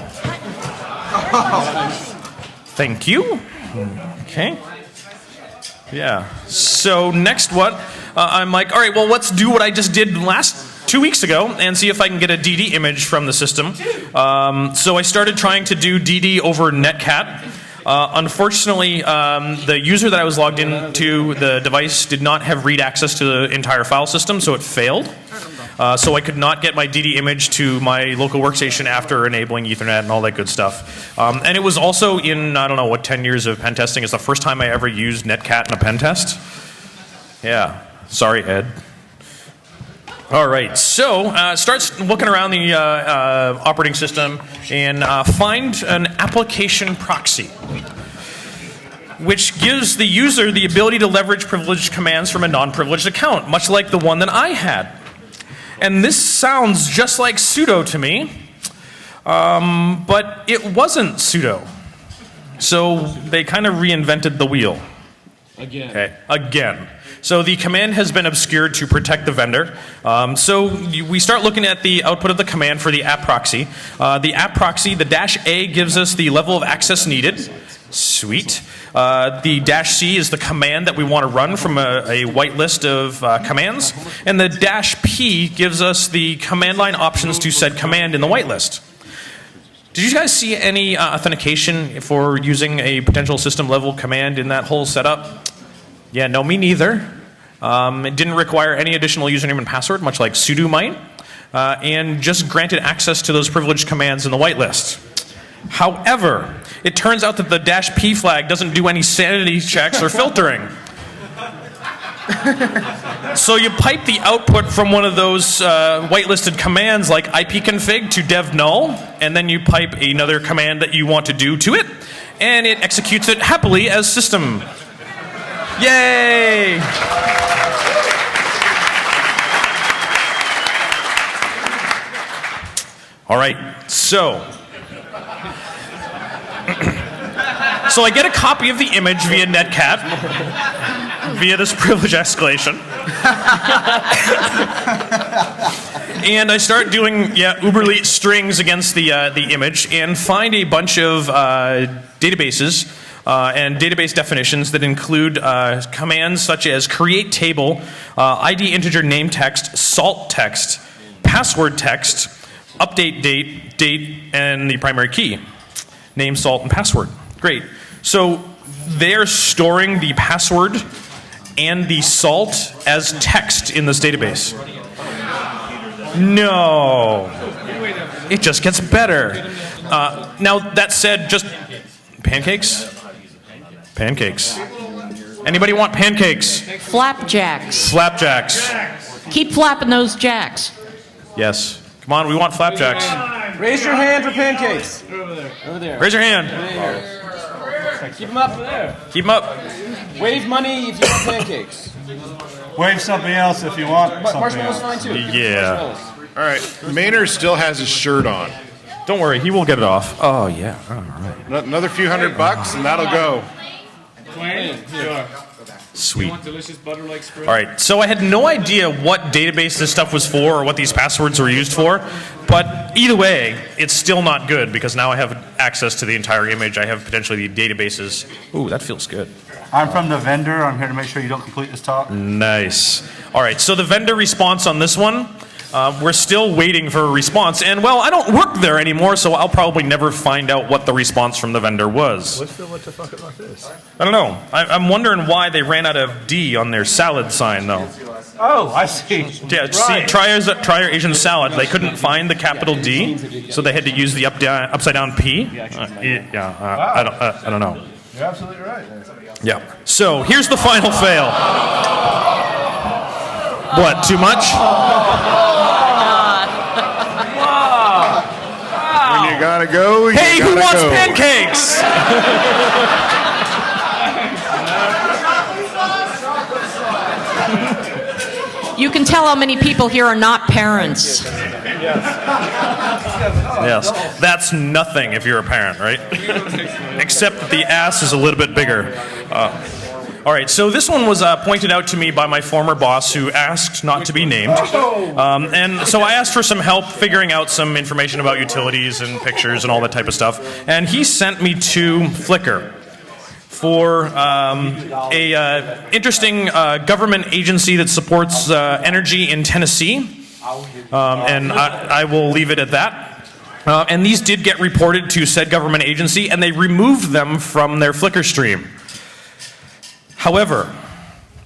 Speaker 7: Thank you. Okay. Yeah. So next what? I'm like, all right, well, let's do what I just did last 2 weeks ago and see if I can get a DD image from the system. So I started trying to do DD over Netcat. Unfortunately, the user that I was logged into the device did not have read access to the entire file system, so it failed. So I could not get my DD image to my local workstation after enabling Ethernet and all that good stuff. And it was also in, I don't know, 10 years of pen testing. It's the first time I ever used Netcat in a pen test. Yeah. Sorry, Ed. All right, so start looking around the operating system and find an application proxy, which gives the user the ability to leverage privileged commands from a non-privileged account, much like the one that I had. And this sounds just like sudo to me, but it wasn't sudo. So they kind of reinvented the wheel.
Speaker 3: Again.
Speaker 7: Okay, again. So the command has been obscured to protect the vendor. So we start looking at the output of the command for the app proxy. The app proxy, the -A gives us the level of access needed. Sweet. The -C is the command that we want to run from a whitelist of commands. And the -P gives us the command line options to said command in the whitelist. Did you guys see any authentication for using a potential system level command in that whole setup? Yeah, no, me neither. It didn't require any additional username and password, much like sudo might, and just granted access to those privileged commands in the whitelist. However, it turns out that the -P flag doesn't do any sanity checks or filtering. So you pipe the output from one of those whitelisted commands like ipconfig to dev null, and then you pipe another command that you want to do to it, and it executes it happily as system. Yay! All right, so I get a copy of the image via Netcat, via this privilege escalation. And I start doing, uberleet strings against the image and find a bunch of databases and database definitions that include commands such as create table, ID integer name text, salt text, password text, update date, and the primary key. Name, salt, and password. Great. So they're storing the password and the salt as text in this database. No. It just gets better. Now, that said, just pancakes? Pancakes. Anybody want pancakes?
Speaker 5: Flapjacks.
Speaker 7: Flapjacks.
Speaker 5: Keep flapping those jacks.
Speaker 7: Yes. Come on, we want flapjacks.
Speaker 9: Raise your hand for pancakes.
Speaker 3: Over there.
Speaker 7: Raise your hand.
Speaker 9: Keep them up there.
Speaker 7: Keep them up.
Speaker 9: Wave money if you want pancakes.
Speaker 4: Wave something else if you want something
Speaker 9: Marshmallows
Speaker 4: else.
Speaker 9: fine too.
Speaker 7: Yeah.
Speaker 6: All right, Maynard still has his shirt on.
Speaker 7: Don't worry, he will get it off. Oh, yeah. All right.
Speaker 6: Another few $100 and that'll go.
Speaker 3: Twain? Sure.
Speaker 7: Sweet.
Speaker 3: You want delicious butter-like spread?
Speaker 7: All right, so I had no idea what database this stuff was for or what these passwords were used for, but either way, it's still not good because now I have access to the entire image. I have potentially the databases. Ooh, that feels good.
Speaker 8: I'm from the vendor. I'm here to make sure you don't complete this talk.
Speaker 7: Nice. All right, so the vendor response on this one, we're still waiting for a response. And, well, I don't work there anymore, so I'll probably never find out what the response from the vendor was.
Speaker 8: What the fuck about this?
Speaker 7: I don't know. I'm wondering why they ran out of D on their salad sign, though.
Speaker 8: Oh, I see.
Speaker 7: Yeah, see, try your Asian salad. They couldn't find the capital D, so they had to use the upside down P. I don't know.
Speaker 8: You're absolutely right.
Speaker 7: Yeah. So here's the final fail. What? Too much?
Speaker 6: When you gotta go, you
Speaker 7: Hey, who
Speaker 6: gotta
Speaker 7: wants
Speaker 6: go.
Speaker 7: pancakes?
Speaker 5: You can tell how many people here are not parents.
Speaker 7: Yes. That's nothing if you're a parent, right? Except that the ass is a little bit bigger. All right, so this one was pointed out to me by my former boss who asked not to be named. And so I asked for some help figuring out some information about utilities and pictures and all that type of stuff. And he sent me to Flickr for a interesting government agency that supports energy in Tennessee. And I will leave it at that. And these did get reported to said government agency, and they removed them from their Flickr stream. However,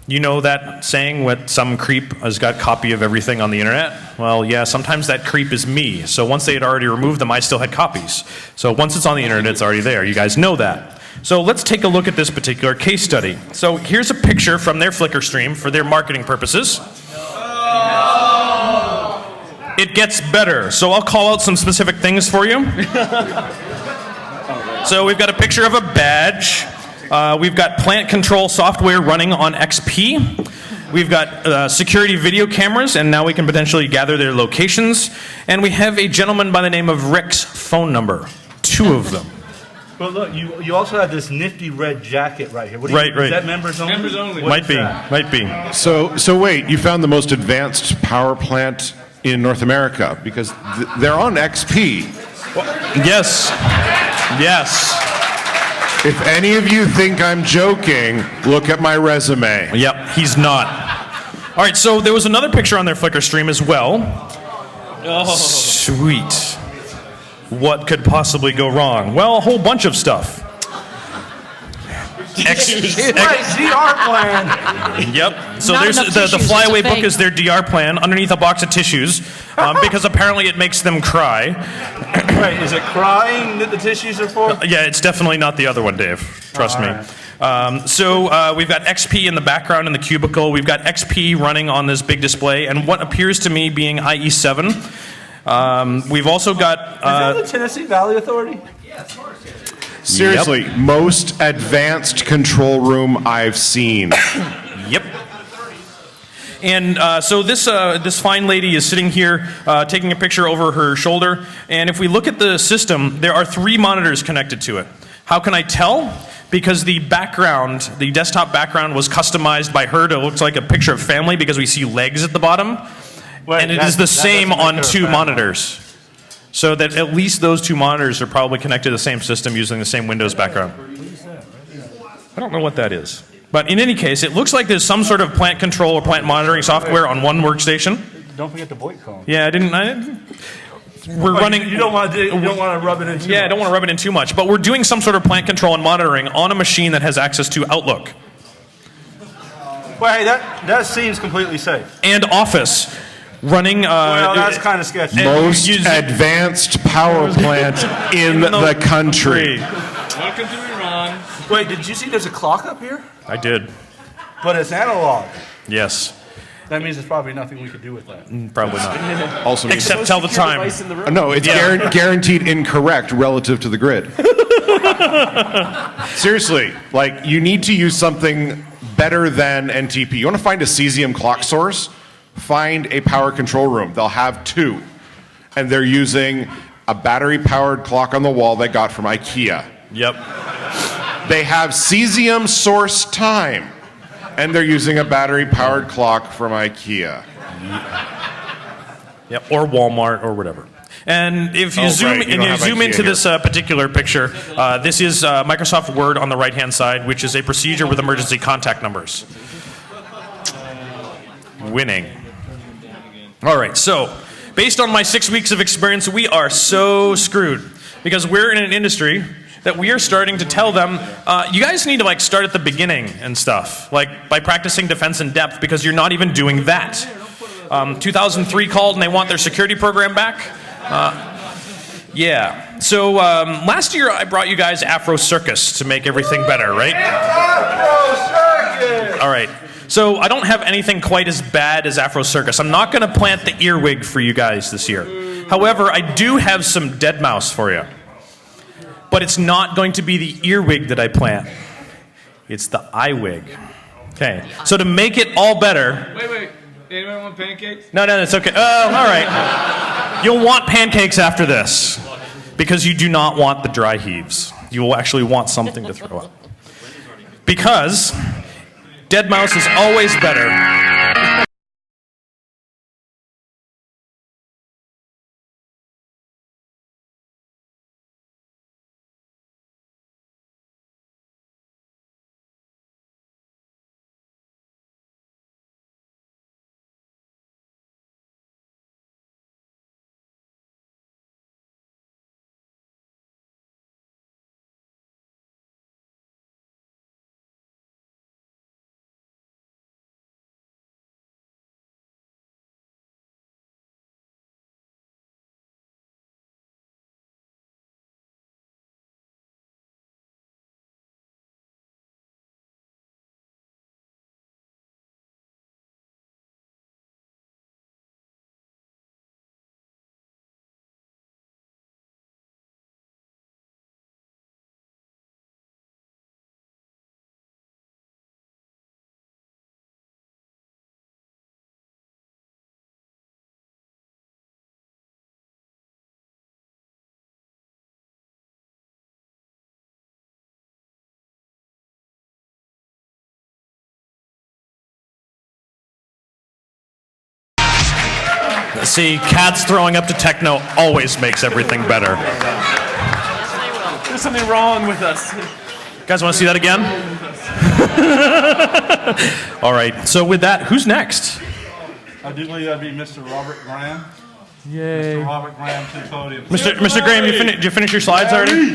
Speaker 7: you know that saying what some creep has got copy of everything on the internet? Well, yeah, sometimes that creep is me. So once they had already removed them, I still had copies. So once it's on the internet, it's already there. You guys know that. So let's take a look at this particular case study. So here's a picture from their Flickr stream for their marketing purposes. It gets better. So I'll call out some specific things for you. So we've got a picture of a badge. We've got plant control software running on XP. We've got security video cameras, and now we can potentially gather their locations. And we have a gentleman by the name of Rick's phone number. 2 of them.
Speaker 8: But look, you also have this nifty red jacket right here. What
Speaker 7: Right.
Speaker 8: Is that members only?
Speaker 3: Members only.
Speaker 7: Might be.
Speaker 6: So wait, you found the most advanced power plant in North America because they're on XP.
Speaker 7: Yes.
Speaker 6: If any of you think I'm joking, look at my resume.
Speaker 7: Yep, he's not. All right, so there was another picture on their Flickr stream as well. Oh. Sweet. What could possibly go wrong? Well, a whole bunch of stuff.
Speaker 8: DR plan.
Speaker 7: Yep. So
Speaker 5: Not
Speaker 7: there's
Speaker 5: enough
Speaker 7: the
Speaker 5: tissues,
Speaker 7: flyaway
Speaker 5: it's a
Speaker 7: book
Speaker 5: fake.
Speaker 7: is their DR plan underneath a box of tissues because apparently it makes them cry.
Speaker 8: Right, is it crying that the tissues are for?
Speaker 7: Yeah, it's definitely not the other one, Dave. Trust me. So we've got XP in the background in the cubicle. We've got XP running on this big display, and what appears to me being IE7. We've also got.
Speaker 8: Is that the Tennessee Valley Authority?
Speaker 6: Seriously, most advanced control room I've seen.
Speaker 7: Yep. And so this fine lady is sitting here taking a picture over her shoulder. And if we look at the system, there are 3 monitors connected to it. How can I tell? Because the background, the desktop background was customized by her to look like a picture of family because we see legs at the bottom.
Speaker 8: Wait,
Speaker 7: And it is the same
Speaker 8: doesn't make
Speaker 7: on
Speaker 8: her a
Speaker 7: 2
Speaker 8: family.
Speaker 7: monitors. So that at least those 2 monitors are probably connected to the same system using the same Windows background. I don't know what that is. But in any case, it looks like there's some sort of plant control or plant monitoring software on one workstation.
Speaker 8: Don't forget the VoIP call.
Speaker 7: Yeah, we're running.
Speaker 8: You don't want to rub it in too
Speaker 7: Yeah, I
Speaker 8: much.
Speaker 7: don't want to rub it in too much. But we're doing some sort of plant control and monitoring on a machine that has access to Outlook
Speaker 8: Well, hey, that seems completely safe.
Speaker 7: and Office. Running.
Speaker 8: Well, that's kind of sketchy.
Speaker 6: Most
Speaker 7: use-
Speaker 6: advanced power plant in the country.
Speaker 3: Welcome to Iran.
Speaker 8: Wait, did you see there's a clock up here?
Speaker 7: I did.
Speaker 8: But it's analog.
Speaker 7: Yes.
Speaker 8: That means there's probably nothing we could do with that.
Speaker 7: Probably not.
Speaker 6: Also means
Speaker 7: Except tell the time.
Speaker 6: no, it's guaranteed incorrect relative to the grid. Seriously, like you need to use something better than NTP. You want to find a cesium clock source? Find a power control room. They'll have 2. And they're using a battery-powered clock on the wall they got from IKEA.
Speaker 7: Yep.
Speaker 6: They have cesium source time. And they're using a battery-powered clock from IKEA.
Speaker 7: Yep. Or Walmart or whatever. And if you
Speaker 6: Oh,
Speaker 7: zoom,
Speaker 6: right, you
Speaker 7: and
Speaker 6: don't
Speaker 7: you
Speaker 6: have
Speaker 7: zoom
Speaker 6: IKEA
Speaker 7: into
Speaker 6: here.
Speaker 7: this particular picture, this is Microsoft Word on the right-hand side, which is a procedure with emergency contact numbers. Winning. All right, so based on my 6 weeks of experience, we are so screwed because we're in an industry that we are starting to tell them, you guys need to like start at the beginning and stuff, like by practicing defense in depth, because you're not even doing that. 2003 called and they want their security program back. Yeah. So last year I brought you guys Afro Circus to make everything better, right? Afro Circus! All right. So I don't have anything quite as bad as Afro Circus. I'm not going to plant the earwig for you guys this year. However, I do have some dead mouse for you. But it's not going to be the earwig that I plant. It's the eye wig. Okay. So to make it all better...
Speaker 3: Wait. Anyone want pancakes?
Speaker 7: No, it's okay. Oh, all right. You'll want pancakes after this because you do not want the dry heaves. You will actually want something to throw up. Because dead mouse is always better. See, cats throwing up to techno always makes everything better.
Speaker 2: There's something wrong with us.
Speaker 7: Guys, want to see that again? All right. So with that, who's next?
Speaker 8: I do believe that'd be Mr. Robert Graham.
Speaker 7: Yay.
Speaker 8: Mr. Robert Graham to the podium.
Speaker 7: Mr. Graham, did you finish your slides already?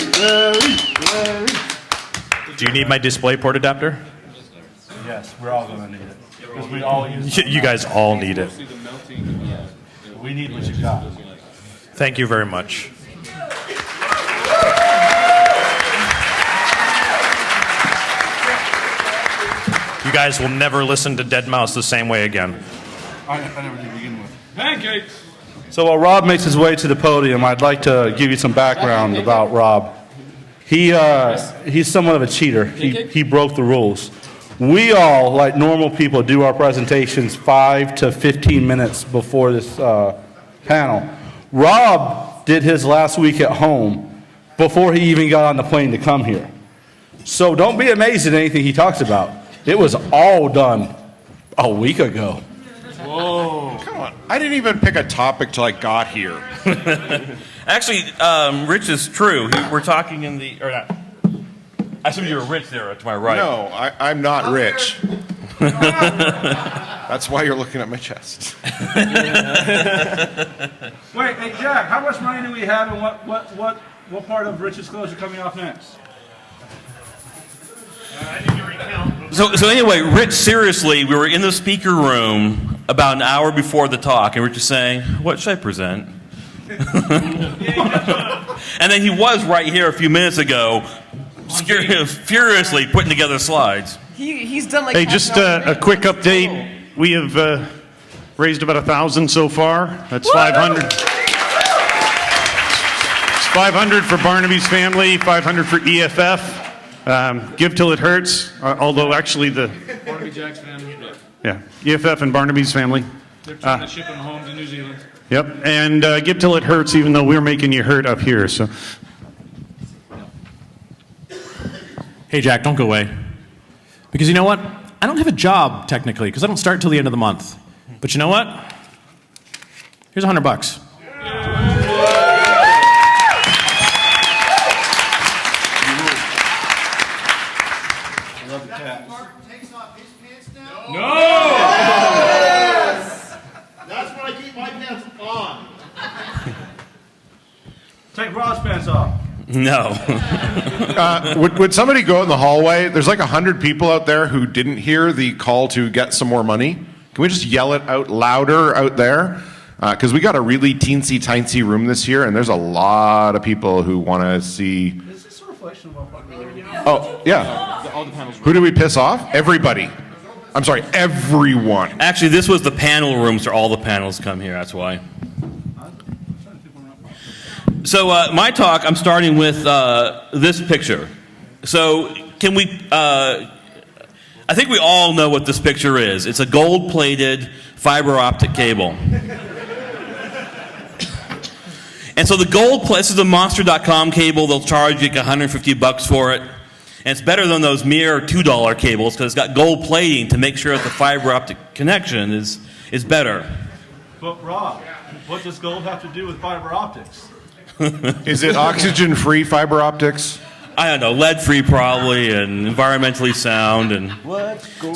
Speaker 7: Do you need my display port adapter?
Speaker 8: Yes, we're all going to need it. Because we all use it.
Speaker 7: You guys all need it.
Speaker 8: We need what you got.
Speaker 7: Thank you very much. You guys will never listen to Dead Mouse the same way again.
Speaker 8: I never did begin with.
Speaker 3: Pancakes!
Speaker 8: So while Rob makes his way to the podium, I'd like to give you some background about Rob. He's somewhat of a cheater. He broke the rules. We all, like normal people, do our presentations 5 to 15 minutes before this panel. Rob did his last week at home before he even got on the plane to come here. So don't be amazed at anything he talks about. It was all done a week ago.
Speaker 6: Whoa. Come on. I didn't even pick a topic till I got here.
Speaker 10: Actually, Rich is true. We're talking in the... Or not. I assume you were Rich there to my right.
Speaker 6: No, I'm not rich. That's why you're looking at my chest.
Speaker 8: Wait, hey Jack, how much money do we have, and what part of Rich's clothes are coming off next?
Speaker 10: So anyway, Rich, seriously, we were in the speaker room about an hour before the talk, and Rich was saying, what should I present? And then he was right here a few minutes ago, furiously putting together slides.
Speaker 9: He's done like.
Speaker 11: Hey, just a quick update. We have raised about 1,000 so far. That's 500. It's 500 for Barnaby's family, 500 for EFF. Give till it hurts. Although actually the
Speaker 3: Barnaby Jack's family.
Speaker 11: EFF and Barnaby's family.
Speaker 3: They're trying to ship them home to New Zealand.
Speaker 11: Yep, and give till it hurts, even though we're making you hurt up here. So.
Speaker 7: Hey, Jack, don't go away. Because you know what? I don't have a job, technically, because I don't start till the end of the month. But you know what? Here's $100.
Speaker 4: That's when I keep my pants on.
Speaker 8: Take Rob's pants off.
Speaker 10: No.
Speaker 6: Would somebody go out in the hallway? There's like 100 people out there who didn't hear the call to get some more money. Can we just yell it out louder out there? Because we got a really teensy-tiny room this year, and there's a lot of people who want to see...
Speaker 8: Is this a reflection of our popularity?
Speaker 6: Oh, yeah. Who did we piss off? Everybody. I'm sorry, everyone.
Speaker 10: Actually, this was the panel room, so all the panels come here. That's why. So my talk, I'm starting with this picture. So can we... I think we all know what this picture is. It's a gold-plated fiber optic cable. And so the this is a Monster.com cable. They'll charge you like $150 for it. And it's better than those mere $2 cables because it's got gold plating to make sure that the fiber optic connection is better.
Speaker 8: But Rob, what does gold have to do with fiber optics?
Speaker 6: Is it oxygen-free fiber optics?
Speaker 10: I don't know, lead-free probably, and environmentally sound, and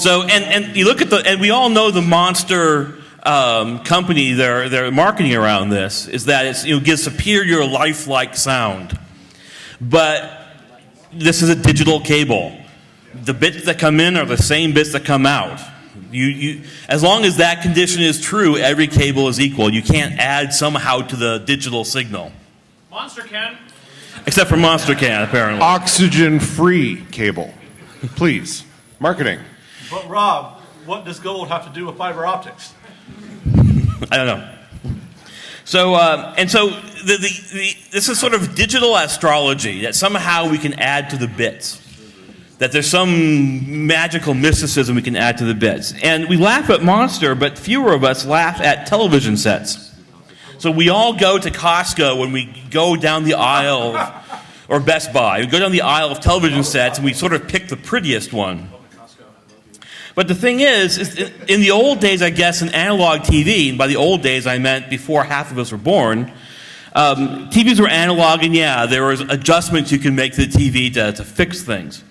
Speaker 10: so and you look at and we all know the Monster company, their marketing around this is that it gives superior lifelike sound, but this is a digital cable. The bits that come in are the same bits that come out. As long as that condition is true, every cable is equal. You can't add somehow to the digital signal.
Speaker 3: Monster can.
Speaker 10: Except for Monster can, apparently.
Speaker 6: Oxygen-free cable. Please. Marketing.
Speaker 8: But Rob, what does gold have to do with fiber optics?
Speaker 10: I don't know. So, this is sort of digital astrology, that somehow we can add to the bits. That there's some magical mysticism we can add to the bits. And we laugh at Monster, but fewer of us laugh at television sets. So we all go to Costco when we go down the aisle, or Best Buy. We go down the aisle of television sets and we sort of pick the prettiest one. But the thing is in the old days, I guess, in analog TV, and by the old days I meant before half of us were born, TVs were analog, and yeah, there was adjustments you can make to the TV to fix things.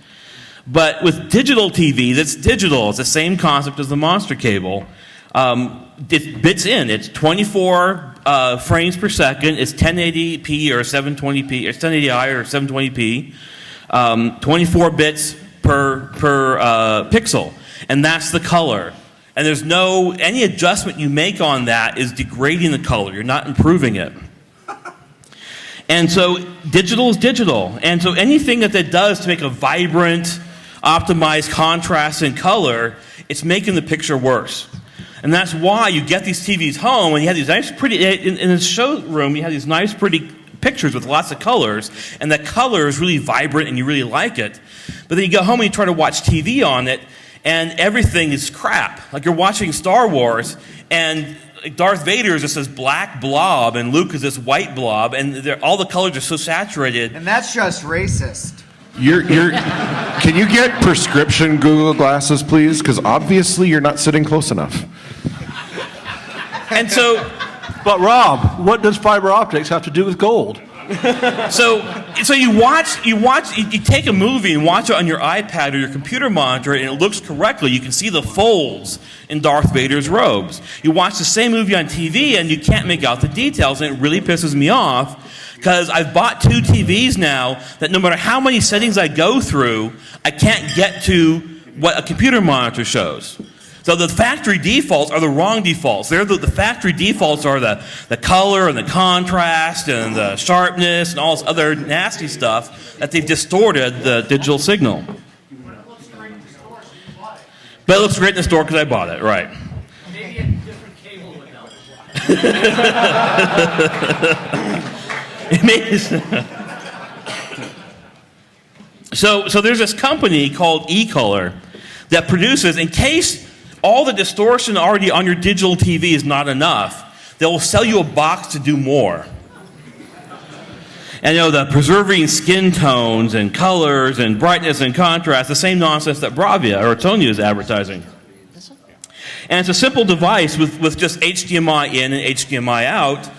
Speaker 10: But with digital TV, that's digital. It's the same concept as the Monster cable. It bits in. It's 24 frames per second. It's 1080p or 720p, or 1080i or 720p. 24 bits per pixel, and that's the color. And there's any adjustment you make on that is degrading the color. You're not improving it. And so digital is digital. And so anything that does to make a vibrant, optimized contrast and color, it's making the picture worse. And that's why you get these TVs home, and you have these nice, pretty, in the showroom, you have these nice, pretty pictures with lots of colors, and the color is really vibrant and you really like it. But then you go home and you try to watch TV on it, and everything is crap. Like you're watching Star Wars, and Darth Vader is just this black blob, and Luke is this white blob, and all the colors are so saturated.
Speaker 1: And that's just racist.
Speaker 6: Can you get prescription Google glasses, please? Because obviously you're not sitting close enough.
Speaker 10: And so,
Speaker 8: but Rob, what does fiber optics have to do with gold?
Speaker 10: So you take a movie and watch it on your iPad or your computer monitor, and it looks correctly. You can see the folds in Darth Vader's robes. You watch the same movie on TV, and you can't make out the details, and it really pisses me off, because I've bought 2 TVs now that no matter how many settings I go through, I can't get to what a computer monitor shows. So the factory defaults are the wrong defaults. The factory defaults are the color and the contrast and the sharpness and all this other nasty stuff that they've distorted the digital signal. But it looks great in the store because I bought it, right.
Speaker 3: Maybe a different cable would help.
Speaker 10: So there's this company called eColor that produces, in case all the distortion already on your digital TV is not enough, they will sell you a box to do more. And the preserving skin tones and colors and brightness and contrast, the same nonsense that Bravia or Tonya is advertising. And it's a simple device with just HDMI in and HDMI out,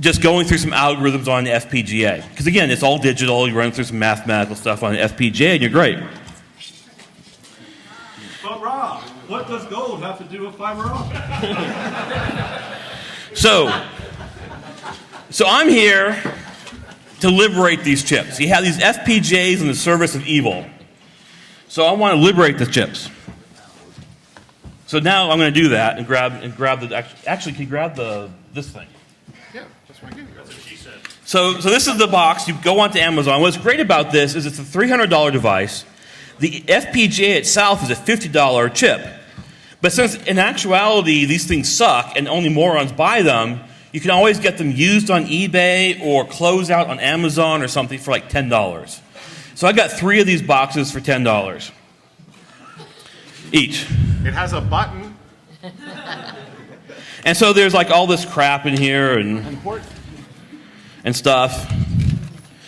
Speaker 10: just going through some algorithms on the FPGA. Because again, it's all digital, you run through some mathematical stuff on the FPGA and you're great.
Speaker 8: But Rob, what does gold have to do with fiber optics?
Speaker 10: So I'm here to liberate these chips. You have these FPGAs in the service of evil. So I want to liberate the chips. So now I'm going to do that and grab the actually can you grab this thing?
Speaker 6: Yeah, that's what I gave you.
Speaker 10: That's what she said. So this is the box. You go onto Amazon. What's great about this is it's a $300 device. The FPGA itself is a $50 chip. But since in actuality these things suck and only morons buy them, you can always get them used on eBay or closed out on Amazon or something for like $10. So I got 3 of these boxes for $10 each.
Speaker 6: It has a button.
Speaker 10: And so there's like all this crap in here and stuff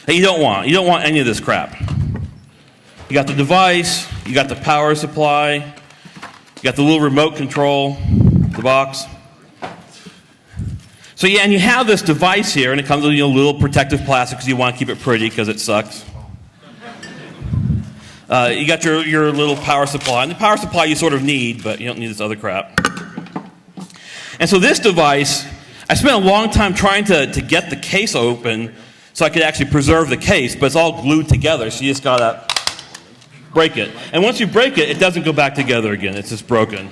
Speaker 10: that you don't want. You don't want any of this crap. You got the device, you got the power supply, you got the little remote control, the box. So yeah, and you have this device here, and it comes with a little protective plastic because you want to keep it pretty because it sucks. You got your little power supply, and the power supply you sort of need, but you don't need this other crap. And so this device, I spent a long time trying to get the case open so I could actually preserve the case, but it's all glued together, so you just gotta break it. And once you break it, it doesn't go back together again. It's just broken.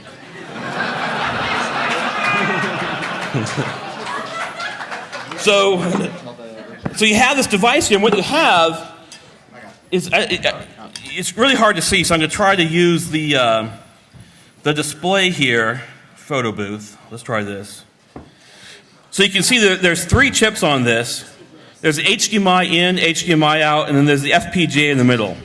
Speaker 10: So you have this device here, and what you have is it's really hard to see. So I'm going to try to use the display here, photo booth. Let's try this. So you can see there's 3 chips on this. There's HDMI in, HDMI out, and then there's the FPGA in the middle.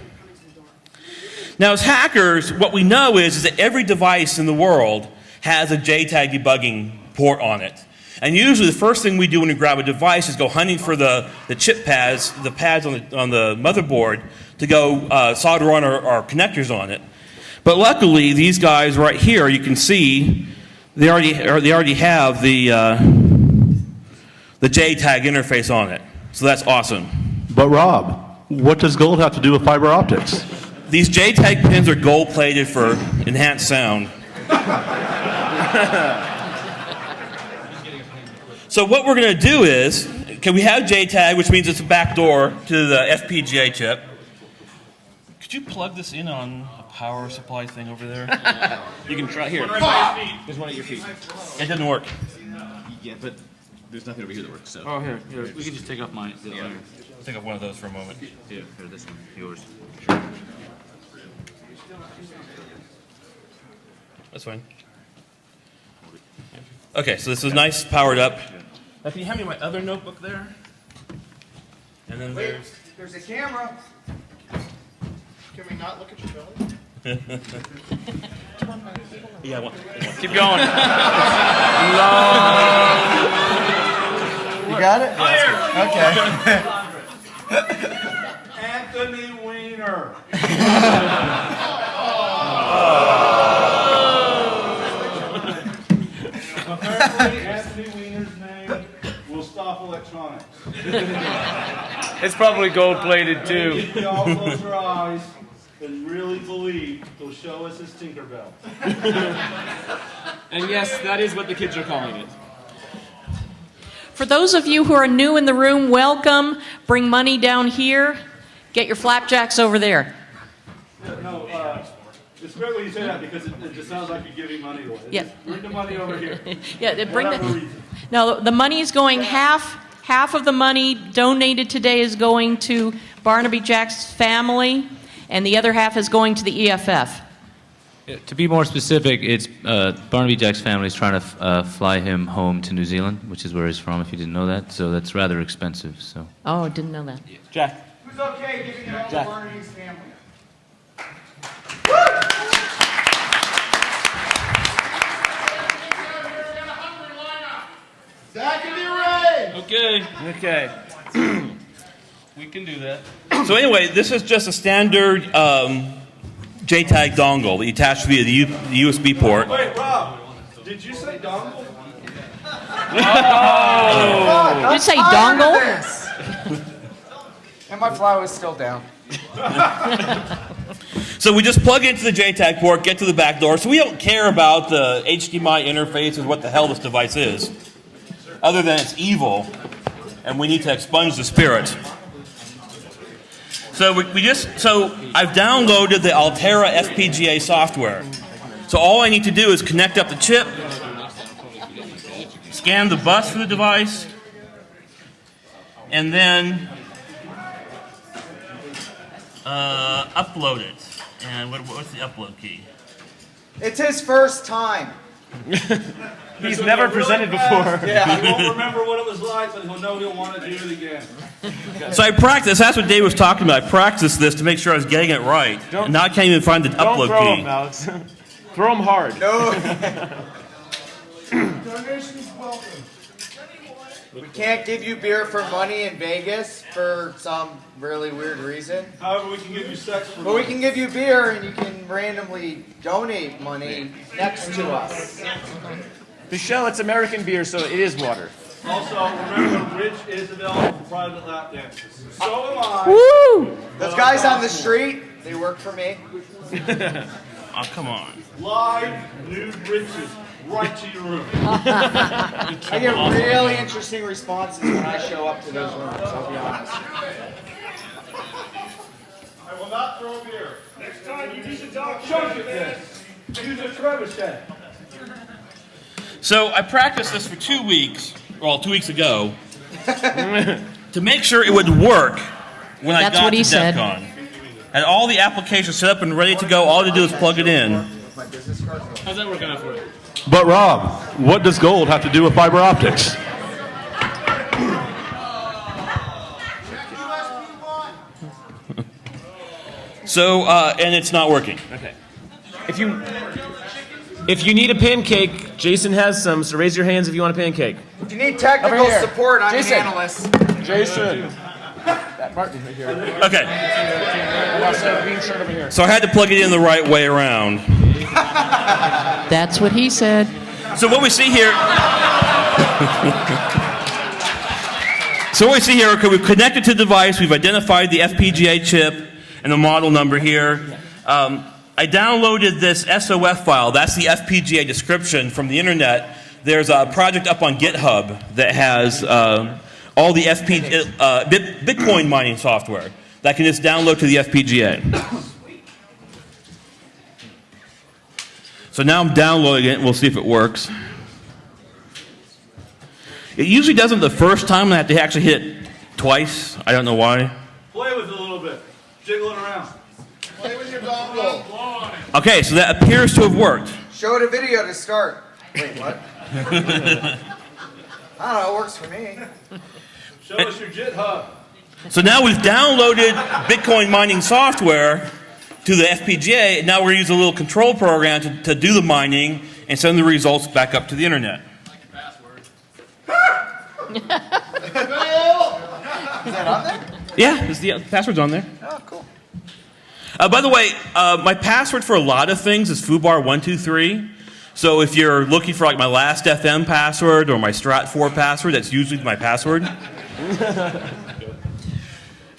Speaker 10: Now, as hackers, what we know is that every device in the world has a JTAG debugging port on it. And usually the first thing we do when we grab a device is go hunting for the chip pads, the pads on the motherboard, to go solder on our connectors on it. But luckily, these guys right here, you can see, they already have the JTAG interface on it. So that's awesome.
Speaker 8: But Rob, what does gold have to do with fiber optics?
Speaker 10: These JTAG pins are gold-plated for enhanced sound. So what we're going to do is, we have JTAG, which means it's a backdoor to the FPGA chip. Could you plug this in on a power supply thing over there?
Speaker 2: You can try here. There's one at your feet.
Speaker 10: It didn't work.
Speaker 2: Yeah, but there's nothing over here that works. So.
Speaker 3: Oh, here. We can just take off mine.
Speaker 10: Yeah. I'll take off one of those for a moment.
Speaker 2: Here, this one. Yours.
Speaker 10: That's fine. Okay, so this is nice, powered up. Now, can you hand me my other notebook there? And then
Speaker 1: There's a camera.
Speaker 6: Can we not look at your belly?
Speaker 10: Yeah, I want.
Speaker 3: Keep going.
Speaker 1: You got it? Okay.
Speaker 4: Anthony Weiner. Apparently, Anthony Weiner's name will stop electronics.
Speaker 3: It's probably gold-plated, too.
Speaker 4: If we all close our eyes and really believe, he'll show us his Tinkerbell.
Speaker 9: And yes, that is what the kids are calling it.
Speaker 5: For those of you who are new in the room, welcome. Bring money down here. Get your flapjacks over there.
Speaker 4: No, it's great when you say that because it just sounds like you're giving money away.
Speaker 5: Yeah.
Speaker 4: Bring the money over here.
Speaker 5: Yeah, bring
Speaker 4: Whatever
Speaker 5: the.
Speaker 4: reason.
Speaker 5: No, the money is going half of the money donated today is going to Barnaby Jack's family, and the other half is going to the EFF.
Speaker 12: To be more specific, it's Barnaby Jack's family is trying to fly him home to New Zealand, which is where he's from, if you didn't know that. So that's rather expensive. So.
Speaker 5: Oh, didn't know that.
Speaker 2: Jack.
Speaker 1: Who's okay giving it all to Barnaby's family? Zach and Ray!
Speaker 2: Okay.
Speaker 10: We can do that. So anyway, this is just a standard JTAG dongle that you attach via the USB port.
Speaker 4: Wait, Rob, did you say dongle?
Speaker 5: Did you say dongle?
Speaker 1: And my flower is still down.
Speaker 10: So we just plug into the JTAG port, get to the back door. So we don't care about the HDMI interface or what the hell this device is, other than it's evil, and we need to expunge the spirit. So I've downloaded the Altera FPGA software. So all I need to do is connect up the chip, scan the bus for the device, and then upload it. And what's the upload key?
Speaker 1: It's his first time.
Speaker 3: He's never presented before.
Speaker 8: Yeah, he won't remember what it was like, but he'll know he'll want to do it again.
Speaker 10: So I practiced. That's what Dave was talking about. I practiced this to make sure I was getting it right. And now I can't even find the upload
Speaker 3: Don't throw
Speaker 10: key.
Speaker 3: him, Alex. Throw him hard.
Speaker 1: No. Donations welcome. We can't give you beer for money in Vegas for some really weird reason.
Speaker 8: However, we can give you sex for
Speaker 1: But we can give you beer and you can randomly donate money next to us.
Speaker 3: Michelle, it's American beer, so it is water.
Speaker 8: Also, remember, Rich is available for private lap dances. So am I.
Speaker 1: Woo! Those guys on the street, they work for me.
Speaker 10: Oh, come on.
Speaker 8: Live nude riches right to your room.
Speaker 1: I get really interesting responses when I show up to those rooms, I'll be honest.
Speaker 8: I will not throw beer.
Speaker 4: Next time you use a dog.
Speaker 8: Chunk it then. Use a trebuchet.
Speaker 10: So I practiced this for 2 weeks, well, 2 weeks ago, to make sure it would work when I
Speaker 5: That's
Speaker 10: got
Speaker 5: what
Speaker 10: to
Speaker 5: he said.
Speaker 10: Defcon. Had all the applications set up and ready to go. All I had to do was plug it in.
Speaker 9: How's that working out for you?
Speaker 8: But Rob, what does gold have to do with fiber optics?
Speaker 10: So, and it's not working.
Speaker 3: Okay. If you need a pancake, Jason has some, so raise your hands if you want a pancake.
Speaker 1: If you need technical support, I'm
Speaker 3: Jason.
Speaker 1: an analyst.
Speaker 3: Jason. That Martin right here.
Speaker 10: Okay.
Speaker 3: And also a green shirt over here.
Speaker 10: So I had to plug it in the right way around.
Speaker 5: That's what he said.
Speaker 10: So what we see here... So what we see here, okay, we've connected to the device, we've identified the FPGA chip and the model number here. I downloaded this SOF file, that's the FPGA description from the internet. There's a project up on GitHub that has all the Bitcoin mining software that can just download to the FPGA. So now I'm downloading it and we'll see if it works. It usually doesn't the first time. I have to actually hit it twice. I don't know why.
Speaker 8: Play with it a little bit. Jiggle it around.
Speaker 1: Play with your dongle.
Speaker 10: Okay, so that appears to have worked.
Speaker 1: Show it a video to start. Wait, what? I don't know, it works for me.
Speaker 8: Show us your GitHub.
Speaker 10: So now we've downloaded Bitcoin mining software to the FPGA, and now we're using a little control program to do the mining and send the results back up to the internet.
Speaker 1: Is that on there?
Speaker 10: Yeah, the password's on there.
Speaker 1: Oh, cool.
Speaker 10: By the way, my password for a lot of things is foobar123. So if you're looking for like my last FM password or my Strat4 password, that's usually my password.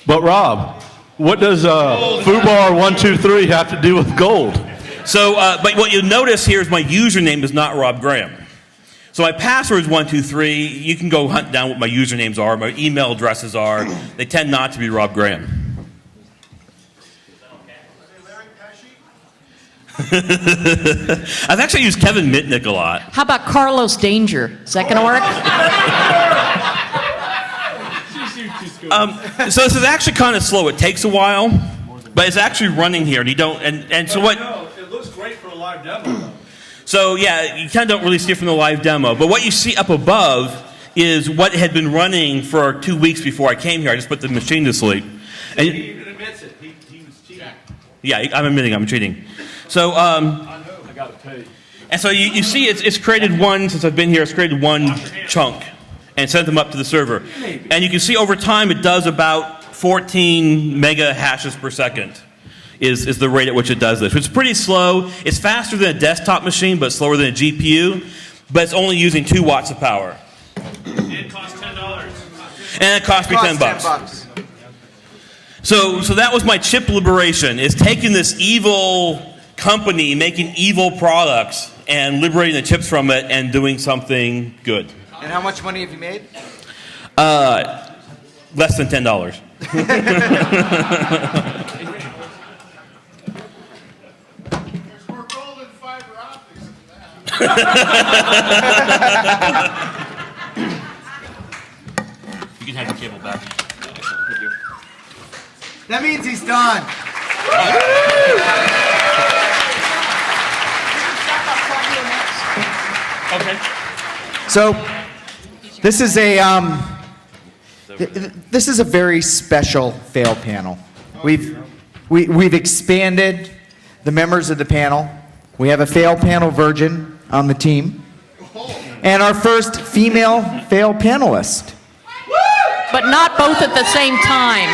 Speaker 8: But Rob, what does Foobar123 have to do with gold?
Speaker 10: So, but what you'll notice here is my username is not Rob Graham. So my password is 123. You can go hunt down what my usernames are, my email addresses are. They tend not to be Rob Graham. I've actually used Kevin Mitnick a lot.
Speaker 5: How about Carlos Danger? Is that going to work?
Speaker 10: So this is actually kind of slow. It takes a while, but it's actually running here. And you don't. And so what?
Speaker 8: It looks great for a live demo.
Speaker 10: So yeah, you kind of don't really see it from the live demo. But what you see up above is what had been running for 2 weeks before I came here. I just put the machine to sleep. And
Speaker 8: He even admits it. He was cheating.
Speaker 10: yeah, I'm admitting I'm cheating. So
Speaker 3: I gotta pay.
Speaker 10: and so you see it's created one, since I've been here, it's created one chunk and sent them up to the server. And you can see over time it does about 14 mega hashes per second is the rate at which it does this. It's pretty slow. It's faster than a desktop machine, but slower than a GPU. But it's only using 2 watts of power.
Speaker 3: It costs $10.
Speaker 10: And it cost me $10. So that was my chip liberation, is taking this evil company, making evil products, and liberating the chips from it and doing something good.
Speaker 1: And how much money have you made?
Speaker 10: Less than $10.
Speaker 6: There's more gold in fiber optics than that.
Speaker 10: You can have the cable back.
Speaker 1: That means he's done.
Speaker 3: Okay.
Speaker 1: So, this is a very special fail panel. We've expanded the members of the panel. We have a fail panel virgin on the team, and our first female fail panelist.
Speaker 5: But not both at the same time.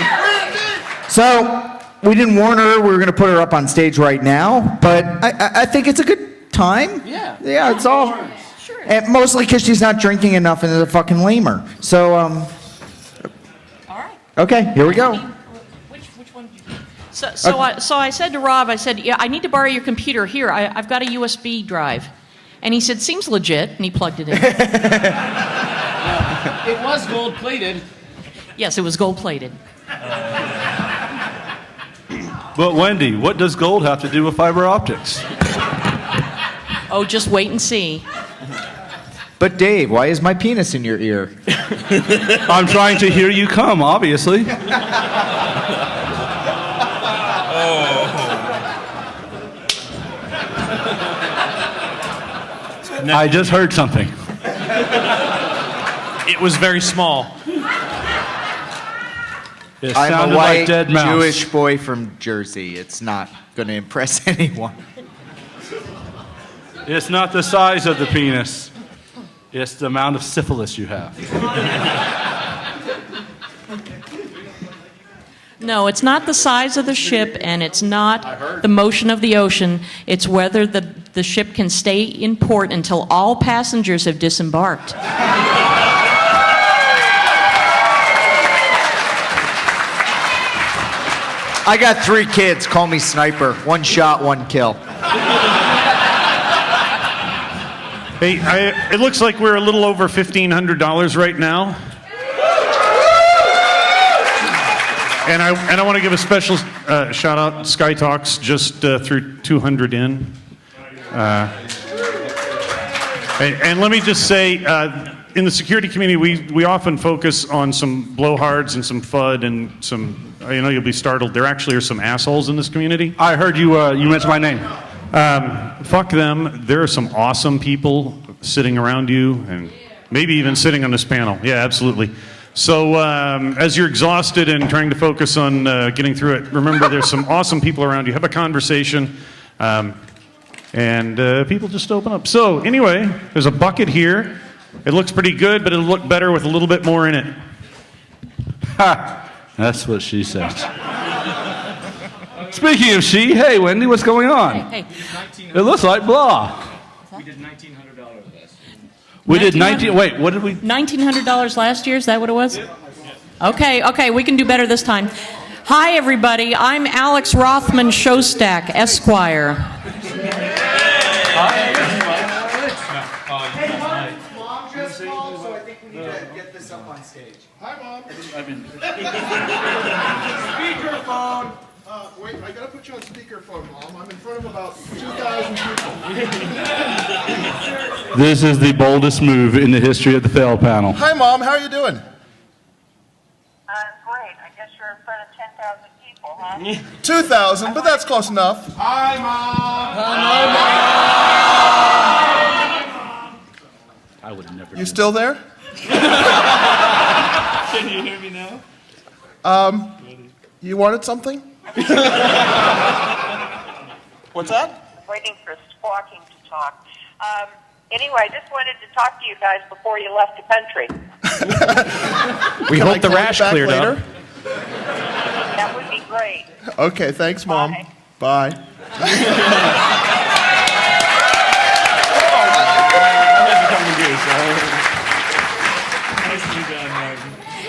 Speaker 1: So, we didn't warn her we were going to put her up on stage right now, but I think it's a good time. Yeah, it's all.
Speaker 5: Sure.
Speaker 1: And mostly because she's not drinking enough and is a fucking lamer. So,
Speaker 5: All right.
Speaker 1: okay, here we go.
Speaker 5: Which one did you do? So I said to Rob, I said, yeah, I need to borrow your computer. Here, I've got a USB drive. And he said, seems legit, and he plugged it in.
Speaker 9: It was gold plated.
Speaker 5: Yes, it was gold-plated.
Speaker 8: But Wendy, what does gold have to do with fiber optics?
Speaker 5: Oh, just wait and see.
Speaker 1: But Dave, why is my penis in your ear?
Speaker 8: I'm trying to hear you come, obviously. I just heard something.
Speaker 7: It was very small.
Speaker 8: It
Speaker 1: I'm
Speaker 8: sounded
Speaker 1: a white
Speaker 8: like dead mouse.
Speaker 1: Jewish boy from Jersey. It's not going to impress anyone.
Speaker 8: It's not the size of the penis. It's the amount of syphilis you have.
Speaker 5: No, it's not the size of the ship, and it's not the motion of the ocean. It's whether the ship can stay in port until all passengers have disembarked.
Speaker 1: I got 3 kids. Call me Sniper. 1 shot, 1 kill.
Speaker 11: Hey, it looks like we're a little over $1,500 right now. And I want to give a special shout out. Sky Talks just threw 200 in. And let me just say, in the security community, we often focus on some blowhards and some FUD and some. You'll be startled. There actually are some assholes in this community.
Speaker 8: I heard you mention my name.
Speaker 11: Fuck them. There are some awesome people sitting around you and maybe even sitting on this panel. Yeah, absolutely. So as you're exhausted and trying to focus on getting through it, remember there's some awesome people around you. Have a conversation, and people just open up. So anyway, there's a bucket here. It looks pretty good, but it'll look better with a little bit more in it.
Speaker 8: Ha! That's what she said. Speaking of she, hey Wendy, what's going on?
Speaker 5: Hey.
Speaker 8: It looks like blah.
Speaker 9: We did $1,900 last.
Speaker 8: We did 19. Wait, what did we?
Speaker 5: $1,900 last year, is that what it was? Okay, we can do better this time. Hi, everybody. I'm Alex Rothman Showstack, Esquire.
Speaker 1: Hey, Mom just called, so I think we need to get this up on stage.
Speaker 6: Hi, Mom.
Speaker 1: Speakerphone.
Speaker 6: Wait, I gotta put you on speakerphone, Mom. I'm in front of about 2,000 people.
Speaker 8: This is the boldest move in the history of the fail panel.
Speaker 6: Hi, Mom. How are you doing?
Speaker 13: Great. I guess you're in front of 10,000 people, huh?
Speaker 6: 2,000, but that's close enough.
Speaker 1: Hi, Mom.
Speaker 8: I would have never.
Speaker 6: You still there?
Speaker 3: Can you hear me now?
Speaker 6: You wanted something? What's that?
Speaker 13: Waiting for Squawking to talk. Anyway, I just wanted to talk to you guys before you left the country.
Speaker 7: We hope the rash
Speaker 6: back
Speaker 7: cleared
Speaker 6: later?
Speaker 7: up.
Speaker 13: That would be great.
Speaker 6: Okay, thanks, Mom. Bye.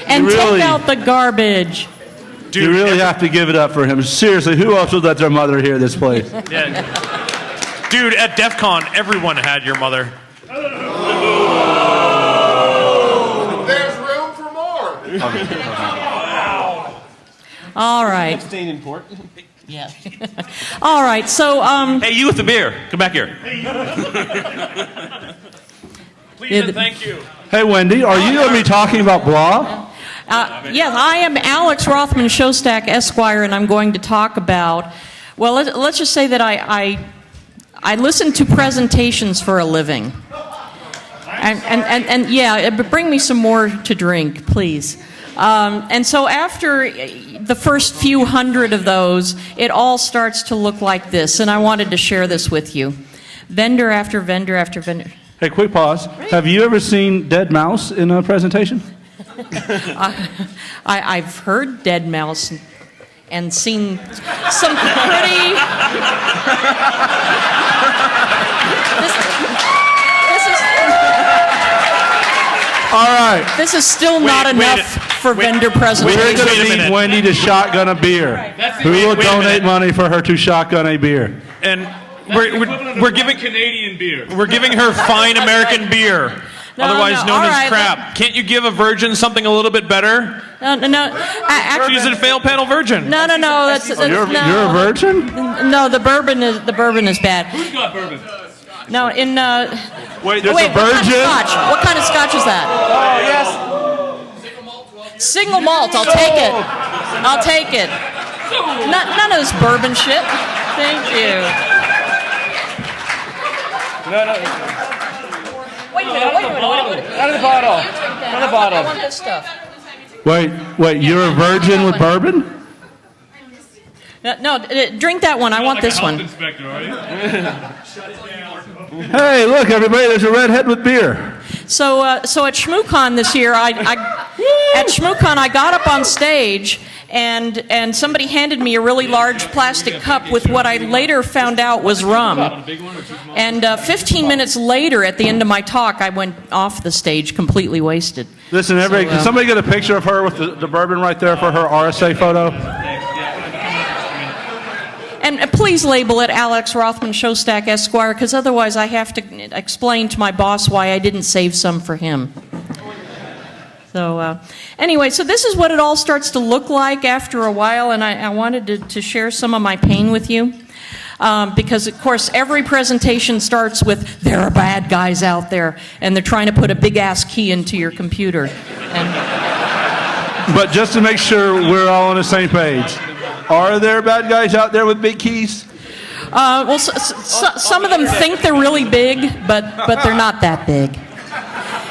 Speaker 5: And
Speaker 8: Really?
Speaker 5: take out the garbage.
Speaker 7: Dude,
Speaker 8: you really have to give it up for him. Seriously, who else would let their mother hear this place?
Speaker 7: Yeah. Dude, at Defcon, everyone had your mother.
Speaker 6: There's room for more.
Speaker 5: All right.
Speaker 2: Abstain in port.
Speaker 5: Yeah. All right. So,
Speaker 10: Hey, you with the beer. Come back here.
Speaker 7: Please and thank you.
Speaker 8: Hey, Wendy, are you going to be talking about blah?
Speaker 5: yes, I am Alex Rothman Shostak, Esquire, and I'm going to talk about. Well, let's just say that I listen to presentations for a living, and yeah, bring me some more to drink, please. And so after the first few hundred of those, it all starts to look like this, and I wanted to share this with you. Vendor after vendor after vendor.
Speaker 8: Hey, quick pause. Have you ever seen Dead Mouse in a presentation?
Speaker 5: I've heard Dead Mouse and seen some pretty...
Speaker 8: All right.
Speaker 5: This is still not enough for vendor presentation.
Speaker 8: We're going to need Wendy to shotgun a beer. Who will donate money for her to shotgun a beer?
Speaker 7: And we're giving
Speaker 3: Canadian beer.
Speaker 7: We're giving her fine American beer, otherwise known as crap. Can't you give a virgin something a little bit better?
Speaker 5: No.
Speaker 7: She's a fail panel virgin.
Speaker 5: No. That's
Speaker 8: you're a virgin?
Speaker 5: No, the bourbon is bad.
Speaker 3: Who's got bourbon?
Speaker 5: No, in
Speaker 8: Wait, there's a virgin?
Speaker 5: What kind of scotch is that?
Speaker 1: Oh, yes.
Speaker 5: Single malt. I'll take it. I'll take it. None of this bourbon shit. Thank you.
Speaker 3: No.
Speaker 5: Wait a minute.
Speaker 3: Out of the bottle. Out of the bottle.
Speaker 5: I want this stuff.
Speaker 8: Wait, you're a virgin with bourbon?
Speaker 5: No, drink that one. I want this one.
Speaker 3: Inspector, are you?
Speaker 8: Hey, look, everybody, there's a redhead with beer.
Speaker 5: So at ShmooCon this year, at ShmooCon, I got up on stage, and somebody handed me a really large plastic cup with what I later found out was rum. And 15 minutes later, at the end of my talk, I went off the stage completely wasted.
Speaker 8: Listen, everybody, can somebody get a picture of her with the bourbon right there for her RSA photo?
Speaker 5: And please label it Alex Rothman Shostak Esquire, because otherwise I have to explain to my boss why I didn't save some for him. So anyway, so this is what it all starts to look like after a while, and I wanted to share some of my pain with you. Because, of course, every presentation starts with, there are bad guys out there, and they're trying to put a big-ass key into your computer.
Speaker 8: But just to make sure we're all on the same page, are there bad guys out there with big keys?
Speaker 5: Well, some of them think they're really big, but they're not that big.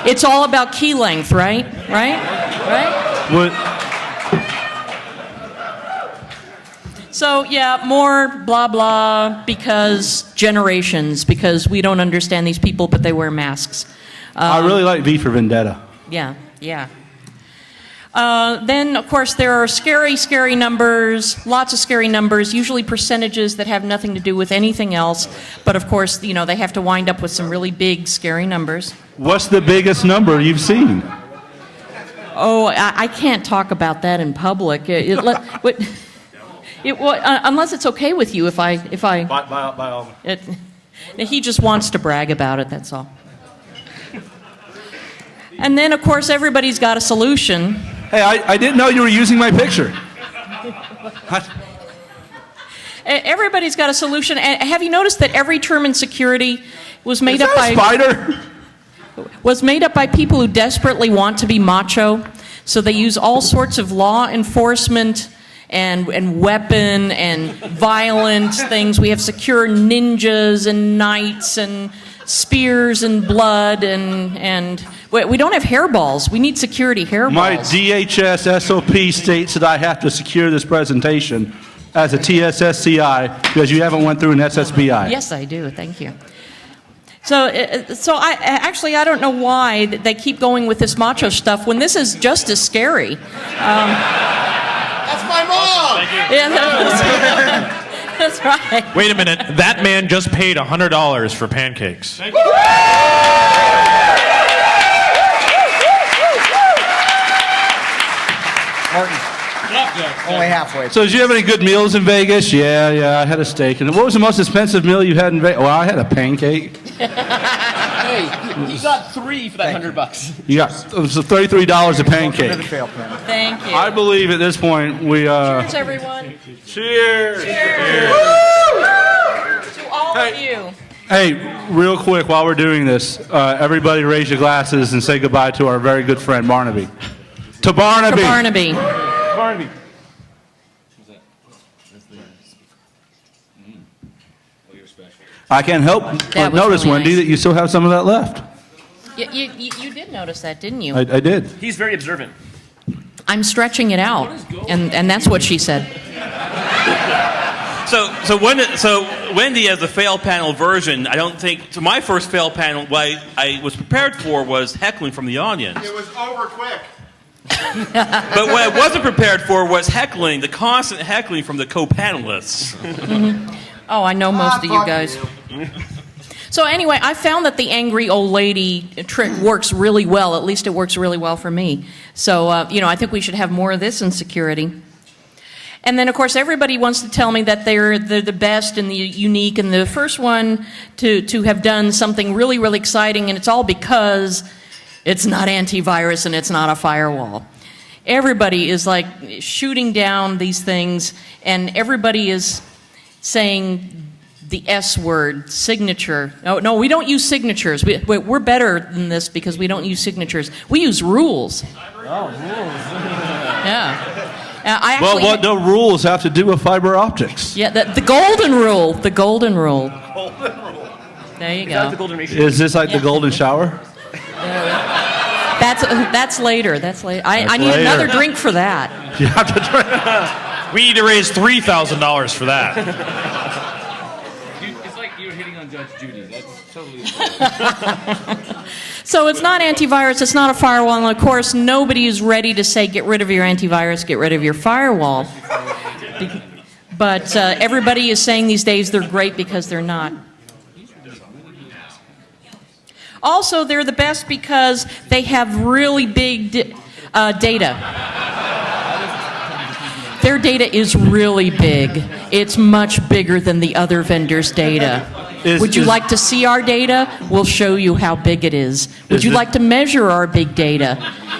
Speaker 5: It's all about key length, right? Right?
Speaker 8: What?
Speaker 5: So, yeah, more blah, blah, because generations, because we don't understand these people, but they wear masks.
Speaker 8: I really like V for Vendetta.
Speaker 5: Yeah. Then, of course, there are scary numbers, lots of scary numbers, usually percentages that have nothing to do with anything else. But, of course, they have to wind up with some really big, scary numbers.
Speaker 8: What's the biggest number you've seen?
Speaker 5: Oh, I can't talk about that in public. Unless it's okay with you if I
Speaker 8: By all means.
Speaker 5: he just wants to brag about it, that's all. And then, of course, everybody's got a solution.
Speaker 8: Hey, I didn't know you were using my picture.
Speaker 5: Everybody's got a solution. And have you noticed that every term in security was made up by
Speaker 8: spider?
Speaker 5: Was made up by people who desperately want to be macho? So they use all sorts of law enforcement and weapon and violent things. We have secure ninjas and knights and spears and blood and we don't have hairballs. We need security hairballs.
Speaker 8: My DHS SOP states that I have to secure this presentation as a TSSCI because you haven't went through an SSBI.
Speaker 5: Yes, I do. Thank you. So I don't know why they keep going with this macho stuff when this is just as scary.
Speaker 6: That's my mom!
Speaker 5: Yeah, that's right.
Speaker 7: Wait a minute. That man just paid $100 for pancakes.
Speaker 1: Martin, Only halfway.
Speaker 8: So did you have any good meals in Vegas? Yeah, I had a steak. And what was the most expensive meal you had in Vegas? Well, I had a pancake.
Speaker 2: Hey, you got 3 for that $100.
Speaker 8: You got it was $33 a pancake.
Speaker 5: Thank you.
Speaker 8: I believe at this point we
Speaker 5: Cheers, everyone.
Speaker 8: Cheers.
Speaker 5: Cheers. To all of you.
Speaker 8: Hey, real quick while we're doing this, everybody raise your glasses and say goodbye to our very good friend Barnaby. To Barnaby.
Speaker 5: To Barnaby.
Speaker 3: Barnaby.
Speaker 8: I can't help but notice,
Speaker 5: really
Speaker 8: Wendy,
Speaker 5: nice.
Speaker 8: that you still have some of that left.
Speaker 5: You did notice that, didn't you?
Speaker 8: I did.
Speaker 2: He's very observant.
Speaker 5: I'm stretching it out, and that's what she said.
Speaker 10: So Wendy, as the fail panel version, I don't think. So my first fail panel, what I was prepared for was heckling from the audience.
Speaker 6: It was over quick.
Speaker 10: But what I wasn't prepared for was heckling, the constant heckling from the co-panelists.
Speaker 5: Mm-hmm. Oh, I know most of you guys. So anyway, I found that the angry old lady trick works really well. At least it works really well for me. So, I think we should have more of this in security. And then, of course, everybody wants to tell me that they're the best and the unique and the first one to have done something really, really exciting, and it's all because it's not antivirus and it's not a firewall. Everybody is like shooting down these things, and everybody is saying the S word, signature. No, we don't use signatures. We're better than this because we don't use signatures. We use rules.
Speaker 3: Oh, rules.
Speaker 5: Yeah.
Speaker 8: What do rules have to do with fiber optics?
Speaker 5: Yeah, the golden rule. The golden rule. There you go.
Speaker 8: Is this like the golden shower?
Speaker 5: That's later. That's later. I need
Speaker 8: later.
Speaker 5: another drink for that.
Speaker 8: You have to drink.
Speaker 7: We need to raise $3,000 for that.
Speaker 9: It's like you were hitting on Judge Judy. That's totally.
Speaker 5: So it's not antivirus, it's not a firewall, and of course nobody is ready to say get rid of your antivirus, get rid of your firewall. But everybody is saying these days they're great because they're not. Also, they're the best because they have really big data. Their data is really big. It's much bigger than the other vendors' data. Would you like to see our data? We'll show you how big it is. Would you like to measure our big data?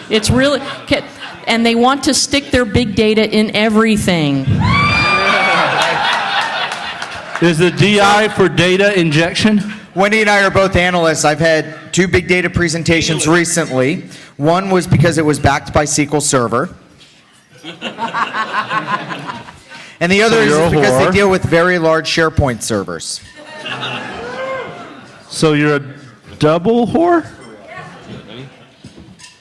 Speaker 5: It's really, and they want to stick their big data in everything.
Speaker 8: Is the DI for data injection?
Speaker 1: Wendy and I are both analysts. I've had 2 big data presentations recently. One was because it was backed by SQL Server. And the other is because they deal with very large SharePoint servers.
Speaker 8: So you're a double whore?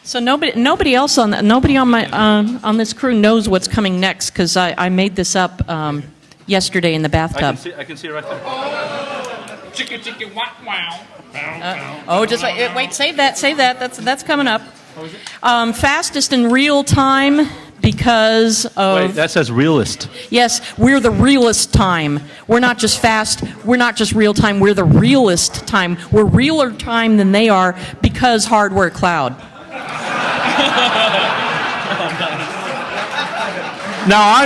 Speaker 5: So nobody else on my on this crew knows what's coming next because I made this up yesterday in the bathtub.
Speaker 8: I can see it right there.
Speaker 9: Chicka chicka wow wow.
Speaker 5: Just wait, save that. That's coming up. Fastest in real time because of.
Speaker 8: Wait, that says realist.
Speaker 5: Yes, we're the realest time. We're not just fast. We're not just real time. We're the realest time. We're realer time than they are because hardware cloud.
Speaker 8: Now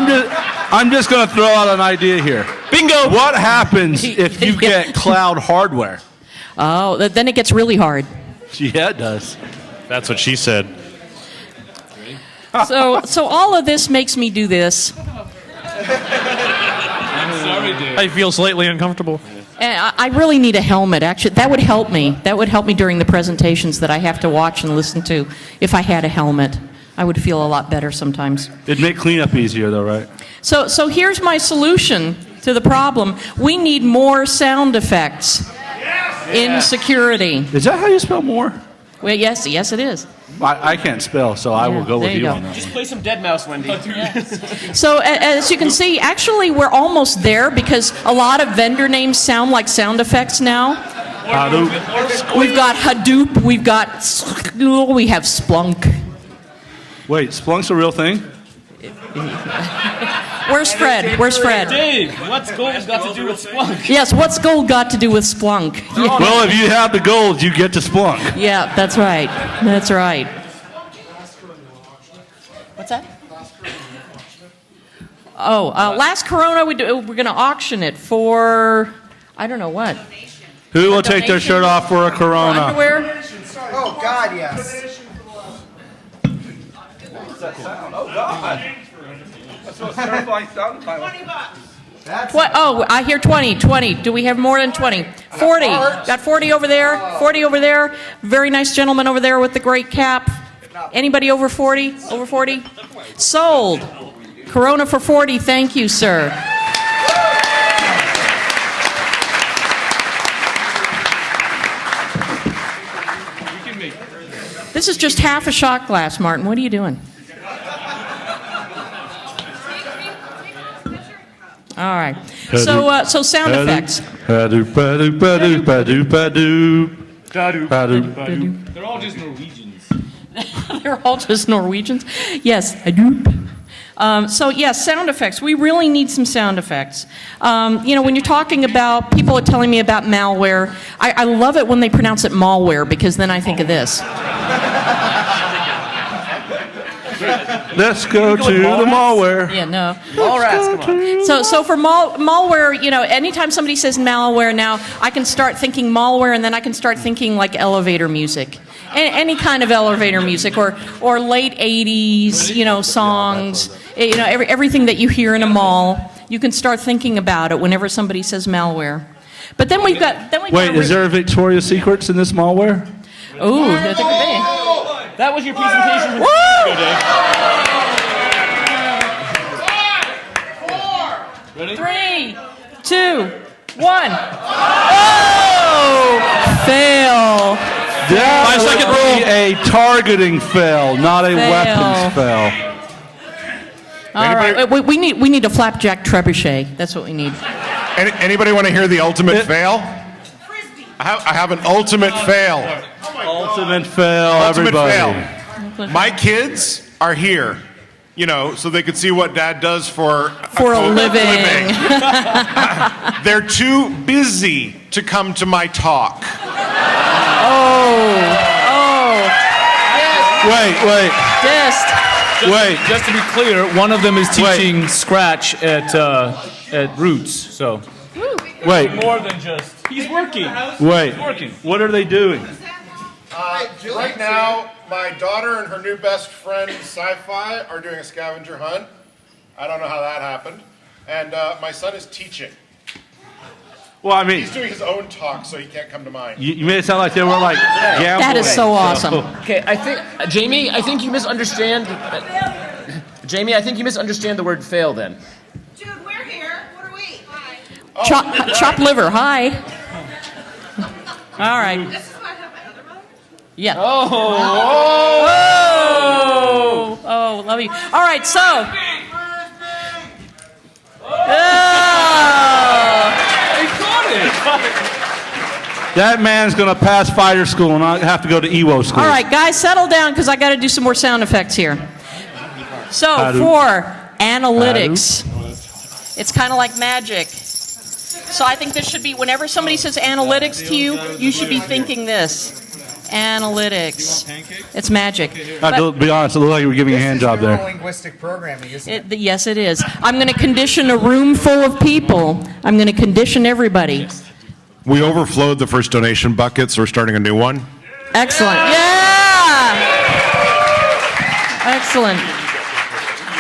Speaker 8: I'm just going to throw out an idea here.
Speaker 7: Bingo!
Speaker 8: What happens if you get cloud hardware?
Speaker 5: Oh, then it gets really hard.
Speaker 8: Yeah, it does.
Speaker 7: That's what she said.
Speaker 5: So all of this makes me do this.
Speaker 9: I'm sorry, dude.
Speaker 7: I feel slightly uncomfortable.
Speaker 5: And I really need a helmet. Actually, that would help me. That would help me during the presentations that I have to watch and listen to. If I had a helmet, I would feel a lot better sometimes.
Speaker 8: It'd make cleanup easier, though, right?
Speaker 5: So here's my solution to the problem. We need more sound effects in security.
Speaker 8: Is that how you spell more?
Speaker 5: Well, yes, it is.
Speaker 8: I can't spell, so I will go with you on that.
Speaker 2: Just play some Dead Mouse, Wendy.
Speaker 5: So as you can see, actually we're almost there because a lot of vendor names sound like sound effects now. We've got Hadoop, we have Splunk.
Speaker 8: Wait, Splunk's a real thing?
Speaker 5: Where's Fred?
Speaker 9: Dave, what's gold got to do with Splunk?
Speaker 5: Yes, what's gold got to do with Splunk? Yeah.
Speaker 8: Well, if you have the gold, you get to Splunk.
Speaker 5: Yeah, that's right. That's right. What's that? Last Corona, we're going to auction it for, I don't know what.
Speaker 8: Who will take their shirt off for a Corona?
Speaker 5: Underwear?
Speaker 1: Oh, God, yes.
Speaker 5: I hear 20. 20. Do we have more than 20? 40. Got 40 over there. 40 over there. Very nice gentleman over there with the great cap. Anybody over 40? Over 40? Sold. Corona for 40. Thank you, sir. This is just half a shot glass, Martin. What are you doing? All right. So sound effects.
Speaker 9: They're all just Norwegians.
Speaker 5: They're all just Norwegians. Yes, I do. Sound effects. We really need some sound effects. When you're talking about, people are telling me about malware. I love it when they pronounce it malware, because then I think of this.
Speaker 8: Let's go to the malware.
Speaker 5: Yeah, no.
Speaker 2: Mallrats, come on.
Speaker 5: So for malware, anytime somebody says malware now, I can start thinking malware, and then I can start thinking like elevator music. Any kind of elevator music, or late 80s, songs, everything that you hear in a mall, you can start thinking about it whenever somebody says malware. But then we've got...
Speaker 8: Wait, is there a Victoria's Secrets in this malware?
Speaker 5: Ooh, there could be.
Speaker 9: That was your presentation. Ready?
Speaker 5: 3, 2, 1. Oh! Fail.
Speaker 8: That would be a targeting fail, not a weapons fail.
Speaker 5: All right, we need a flapjack trebuchet. That's what we need.
Speaker 6: Anybody want to hear the ultimate fail? I have an ultimate fail.
Speaker 8: Ultimate fail,
Speaker 6: Ultimate
Speaker 8: everybody.
Speaker 6: fail. My kids are here, so they could see what Dad does for
Speaker 5: a living.
Speaker 6: They're too busy to come to my talk.
Speaker 8: Wait.
Speaker 9: Just to be clear, one of them is teaching Scratch at Roots. So.
Speaker 8: Wait.
Speaker 9: More than just. He's working.
Speaker 8: Wait.
Speaker 9: He's working.
Speaker 8: What are they doing?
Speaker 6: Right now, my daughter and her new best friend, Sci-Fi, are doing a scavenger hunt. I don't know how that happened. And my son is teaching.
Speaker 8: Well, I mean,
Speaker 6: he's doing his own talk, so he can't come to mine.
Speaker 8: You made it sound like they were like gambling.
Speaker 5: That is so awesome.
Speaker 2: Okay, I think, Jamie, I think you misunderstand. Jamie, I think you misunderstand the word fail then.
Speaker 14: Dude, we're here. What are we?
Speaker 5: Chopped liver. Hi. All right.
Speaker 14: This is why I have my other mother?
Speaker 5: Yeah.
Speaker 2: Oh,
Speaker 5: love you. All right, so.
Speaker 8: That man's going to pass fighter school and I have to go to EWO school.
Speaker 5: All right, guys, settle down because I got to do some more sound effects here. So for analytics, it's kind of like magic. So I think this should be, whenever somebody says analytics to you, you should be thinking this. Analytics. It's magic.
Speaker 8: To be honest, it looked like you were giving a hand job there.
Speaker 1: Linguistic programming, isn't it?
Speaker 5: Yes, it is. I'm going to condition a room full of people. I'm going to condition everybody.
Speaker 6: We overflowed the first donation bucket, so we're starting a new one.
Speaker 5: Excellent. Yeah! Excellent.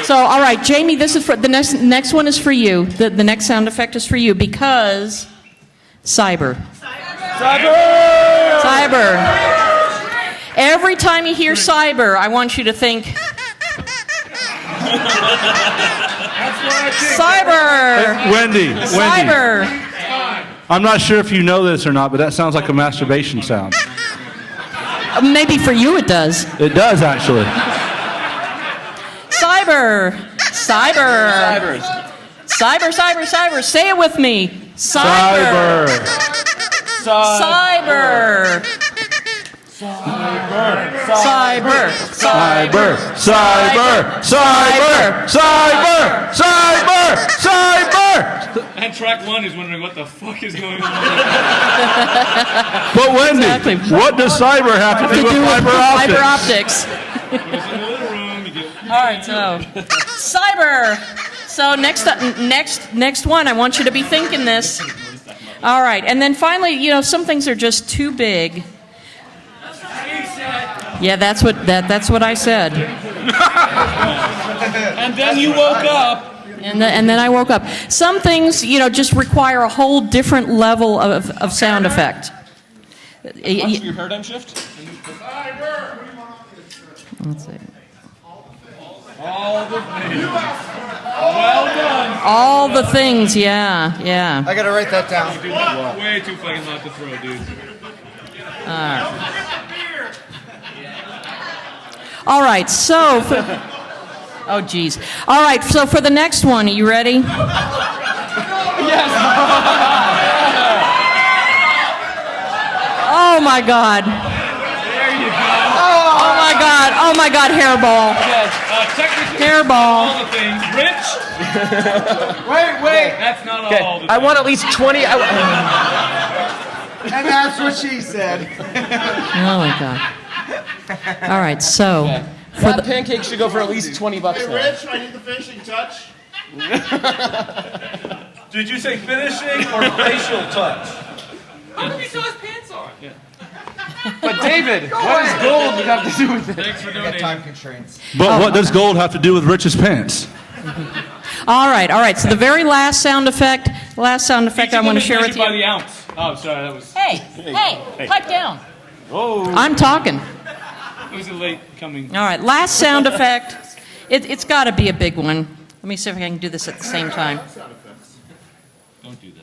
Speaker 5: So, all right, Jamie, this is for the next one is for you. The next sound effect is for you because cyber. Every time you hear cyber, I want you to think cyber.
Speaker 8: Hey, Wendy.
Speaker 5: Cyber.
Speaker 8: I'm not sure if you know this or not, but that sounds like a masturbation sound.
Speaker 5: Maybe for you it does.
Speaker 8: It does, actually.
Speaker 5: Cyber. Say it with me. Cyber.
Speaker 9: And track one is wondering what the fuck is going on.
Speaker 8: But Wendy, what does cyber have to do with fiber optics?
Speaker 5: All right, so cyber. So next one, I want you to be thinking this. All right, and then finally, you know, some things are just too big. Yeah, that's what I said.
Speaker 3: And then you woke up.
Speaker 5: And then I woke up. Some things, you know, just require a whole different level of sound effect.
Speaker 3: Your paradigm shift?
Speaker 5: Let's see.
Speaker 3: All the things. Well done.
Speaker 5: All the things, yeah.
Speaker 1: I gotta write that down.
Speaker 3: Dude, way too fucking hot to throw, dude.
Speaker 5: All right, so... oh, geez. All right, so for the next one, are you ready?
Speaker 3: Yes.
Speaker 5: Oh, my God.
Speaker 3: There you go.
Speaker 5: Oh, my God, hairball.
Speaker 3: Yes. Technically,
Speaker 5: Hairball.
Speaker 3: all the things. Rich. Wait. That's not all the things.
Speaker 2: I want at least 20.
Speaker 1: And that's what she said.
Speaker 5: Oh, my God. All right, so...
Speaker 2: That pancake should go for at least $20 now.
Speaker 4: Rich, I need the finishing touch.
Speaker 8: Did you say finishing or facial touch?
Speaker 3: How come he still has pants on? Yeah.
Speaker 2: But David, what does gold have to do with it?
Speaker 3: Thanks for
Speaker 1: I got
Speaker 3: donating.
Speaker 1: time constraints.
Speaker 8: But what does gold have to do with Rich's pants?
Speaker 5: All right. So the very last sound effect I want to share with you.
Speaker 3: By the ounce. Oh, sorry, that was.
Speaker 5: Hey, pipe down. Oh. I'm talking.
Speaker 3: It was a late coming.
Speaker 5: All right, last sound effect. It's got to be a big one. Let me see if I can do this at the same time.
Speaker 3: Don't do that.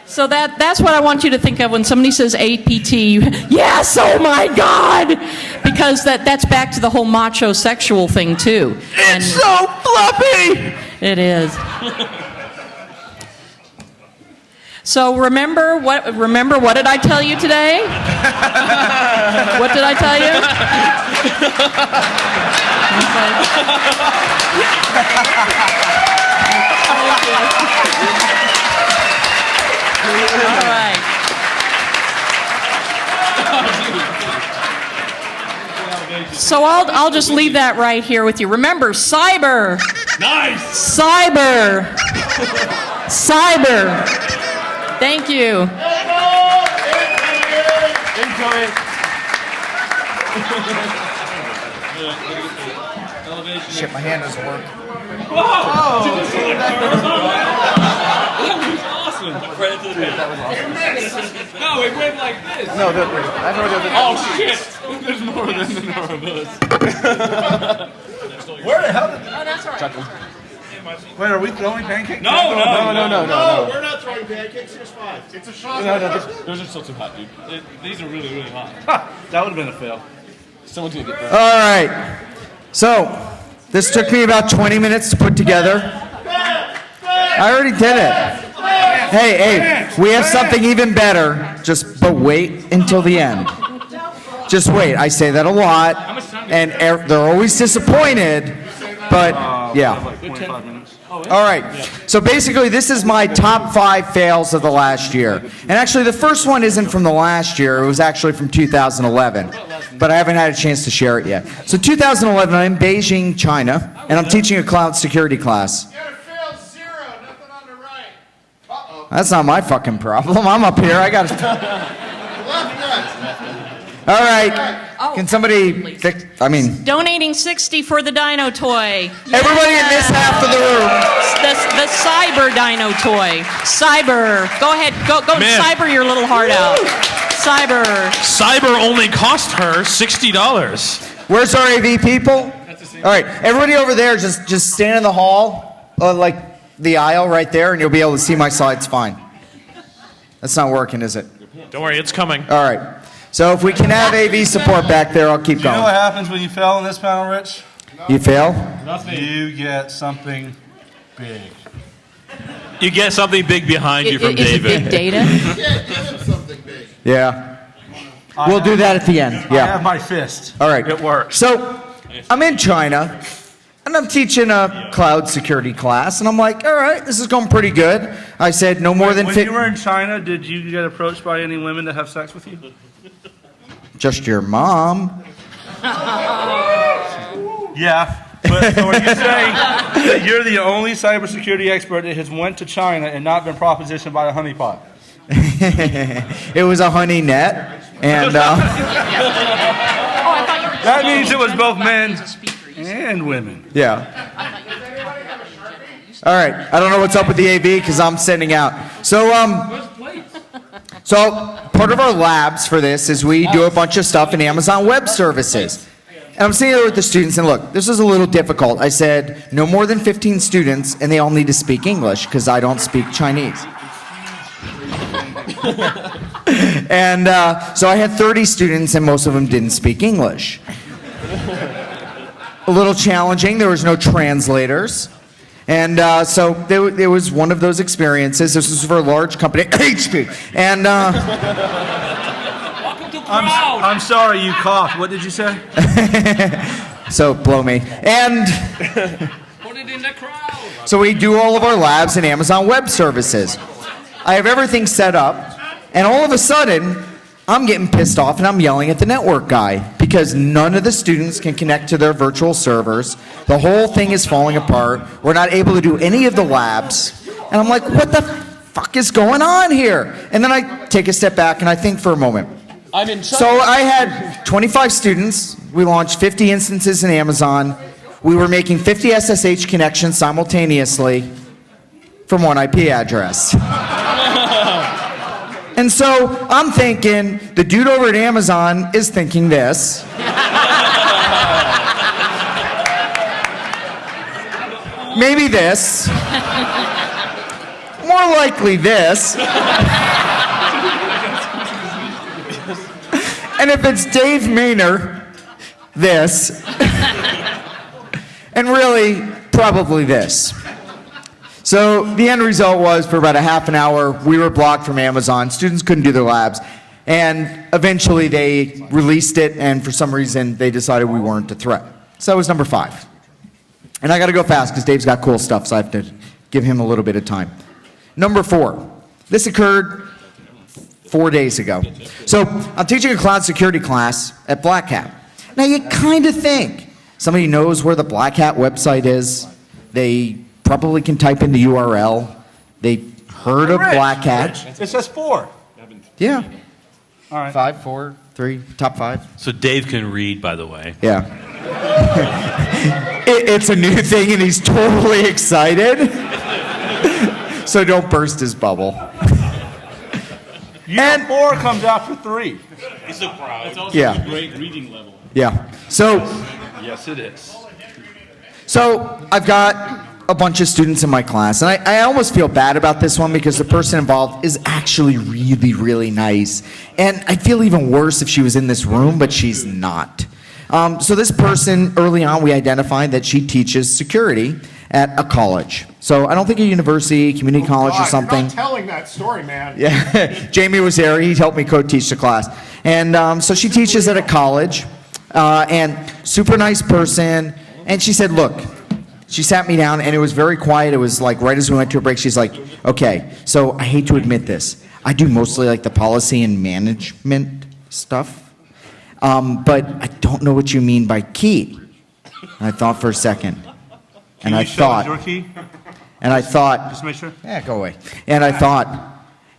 Speaker 5: So that's what I want you to think of when somebody says APT. Yes, oh my God! Because that's back to the whole macho sexual thing too.
Speaker 1: It's so fluffy!
Speaker 5: It is. So remember what did I tell you today? What did I tell you? All right. So I'll just leave that right here with you. Remember, cyber.
Speaker 3: Nice.
Speaker 5: Cyber. Thank you.
Speaker 1: Shit, my hand doesn't work.
Speaker 3: Credit to the band. That was awesome. No, it went like this.
Speaker 1: No, I have no idea.
Speaker 3: Oh shit! There's more of them than there are of us.
Speaker 8: Where the hell did...
Speaker 5: Oh, that's all right.
Speaker 8: Wait, are we throwing pancakes?
Speaker 3: No.
Speaker 4: No, we're not throwing pancakes. Here's 5. It's a shot.
Speaker 3: Those are still too hot, dude. These are really, really hot.
Speaker 8: That would have been a fail.
Speaker 3: Someone's gonna get burned.
Speaker 1: All right. So, this took me about 20 minutes to put together. I already did it. Hey, we have something even better. But wait until the end. Just wait. I say that a lot, and they're always disappointed. But yeah. All right. So basically, this is my top 5 fails of the last year. And actually, the first one isn't from the last year. It was actually from 2011. But I haven't had a chance to share it yet. So 2011, I'm in Beijing, China, and I'm teaching a cloud security class. That's not my fucking problem. I'm up here. I got to... All right. Can somebody fix...
Speaker 5: Donating 60 for the dino toy.
Speaker 1: Everybody in this half of the room.
Speaker 5: The cyber dino toy. Cyber. Go ahead. Go
Speaker 7: Man.
Speaker 5: cyber your little heart out. Cyber.
Speaker 7: Cyber only cost her $60.
Speaker 1: Where's our AV people? All right. Everybody over there, just stand in the hall, like the aisle right there, and you'll be able to see my slides fine. That's not working, is it?
Speaker 7: Don't worry, it's coming.
Speaker 1: All right. So if we can have AV support back there, I'll keep
Speaker 8: Do you know what
Speaker 1: going.
Speaker 8: happens when you fail in this panel, Rich?
Speaker 1: You fail?
Speaker 8: You get something big.
Speaker 10: You get something big behind you from
Speaker 5: Is it
Speaker 10: David.
Speaker 5: big data?
Speaker 1: Yeah. We'll do that at the end.
Speaker 8: I
Speaker 1: Yeah.
Speaker 8: have my fist.
Speaker 1: All right.
Speaker 8: It works.
Speaker 1: So I'm in China, and I'm teaching a cloud security class, and I'm like, all right, this is going pretty good. I said no more than
Speaker 8: When
Speaker 1: 50.
Speaker 8: you were in China, did you get approached by any women to have sex with you?
Speaker 1: Just your mom.
Speaker 8: Yeah. But so are you saying that you're the only cybersecurity expert that has went to China and not been propositioned by a honeypot?
Speaker 1: It was a honey net, and
Speaker 8: that means it was both men and women.
Speaker 1: Yeah. All right. I don't know what's up with the AV because I'm sending out. So part of our labs for this is we do a bunch of stuff in Amazon Web Services. And I'm sitting there with the students, and look, this is a little difficult. I said, no more than 15 students, and they all need to speak English, because I don't speak Chinese. And so I had 30 students, and most of them didn't speak English. A little challenging. There was no translators. And so it was one of those experiences. This was for a large company, HP. And...
Speaker 8: I'm sorry you coughed. What did you say?
Speaker 1: So blow me. And
Speaker 3: Put it in the crowd.
Speaker 1: so we do all of our labs in Amazon Web Services. I have everything set up, and all of a sudden, I'm getting pissed off and I'm yelling at the network guy because none of the students can connect to their virtual servers. The whole thing is falling apart. We're not able to do any of the labs. And I'm like, what the fuck is going on here? And then I take a step back and I think for a moment. So I had 25 students. We launched 50 instances in Amazon. We were making 50 SSH connections simultaneously from one IP address. And so I'm thinking, the dude over at Amazon is thinking this. Maybe this. More likely this. And if it's Dave Maynor, this. And really, probably this. So the end result was, for about a half an hour, we were blocked from Amazon. Students couldn't do their labs. And eventually they released it, and for some reason they decided we weren't a threat. So that was number 5. And I got to go fast because Dave's got cool stuff, so I have to give him a little bit of time. Number 4. This occurred 4 days ago. So I'm teaching a cloud security class at Black Hat. Now you kind of think somebody knows where the Black Hat website is. They probably can type in the URL. They heard of Black Hat.
Speaker 8: It says 4.
Speaker 1: Yeah.
Speaker 8: All right.
Speaker 1: 5, 4, 3, top 5.
Speaker 15: So Dave can read, by the way.
Speaker 1: Yeah. It's a new thing and he's totally excited. So don't burst his bubble.
Speaker 8: And 4 comes after 3.
Speaker 3: It's also
Speaker 1: Yeah.
Speaker 3: a great reading level.
Speaker 1: Yeah. So
Speaker 15: Yes, it is.
Speaker 1: I've got a bunch of students in my class, and I almost feel bad about this one because the person involved is actually really, really nice. And I'd feel even worse if she was in this room, but she's not. So this person, early on, we identified that she teaches security at a college. So I don't think a university, community college or something.
Speaker 16: You're not telling that story, man.
Speaker 1: Yeah, Jamie was there. He helped me co-teach the class. And so she teaches at a college, and super nice person. And she said, look, she sat me down, and it was very quiet. It was like right as we went to a break, she's like, okay, so I hate to admit this. I do mostly like the policy and management stuff, but I don't know what you mean by key. And I thought for a second.
Speaker 8: Can you show us your key?
Speaker 1: And I thought,
Speaker 8: Just make sure.
Speaker 1: yeah, go away. And I thought,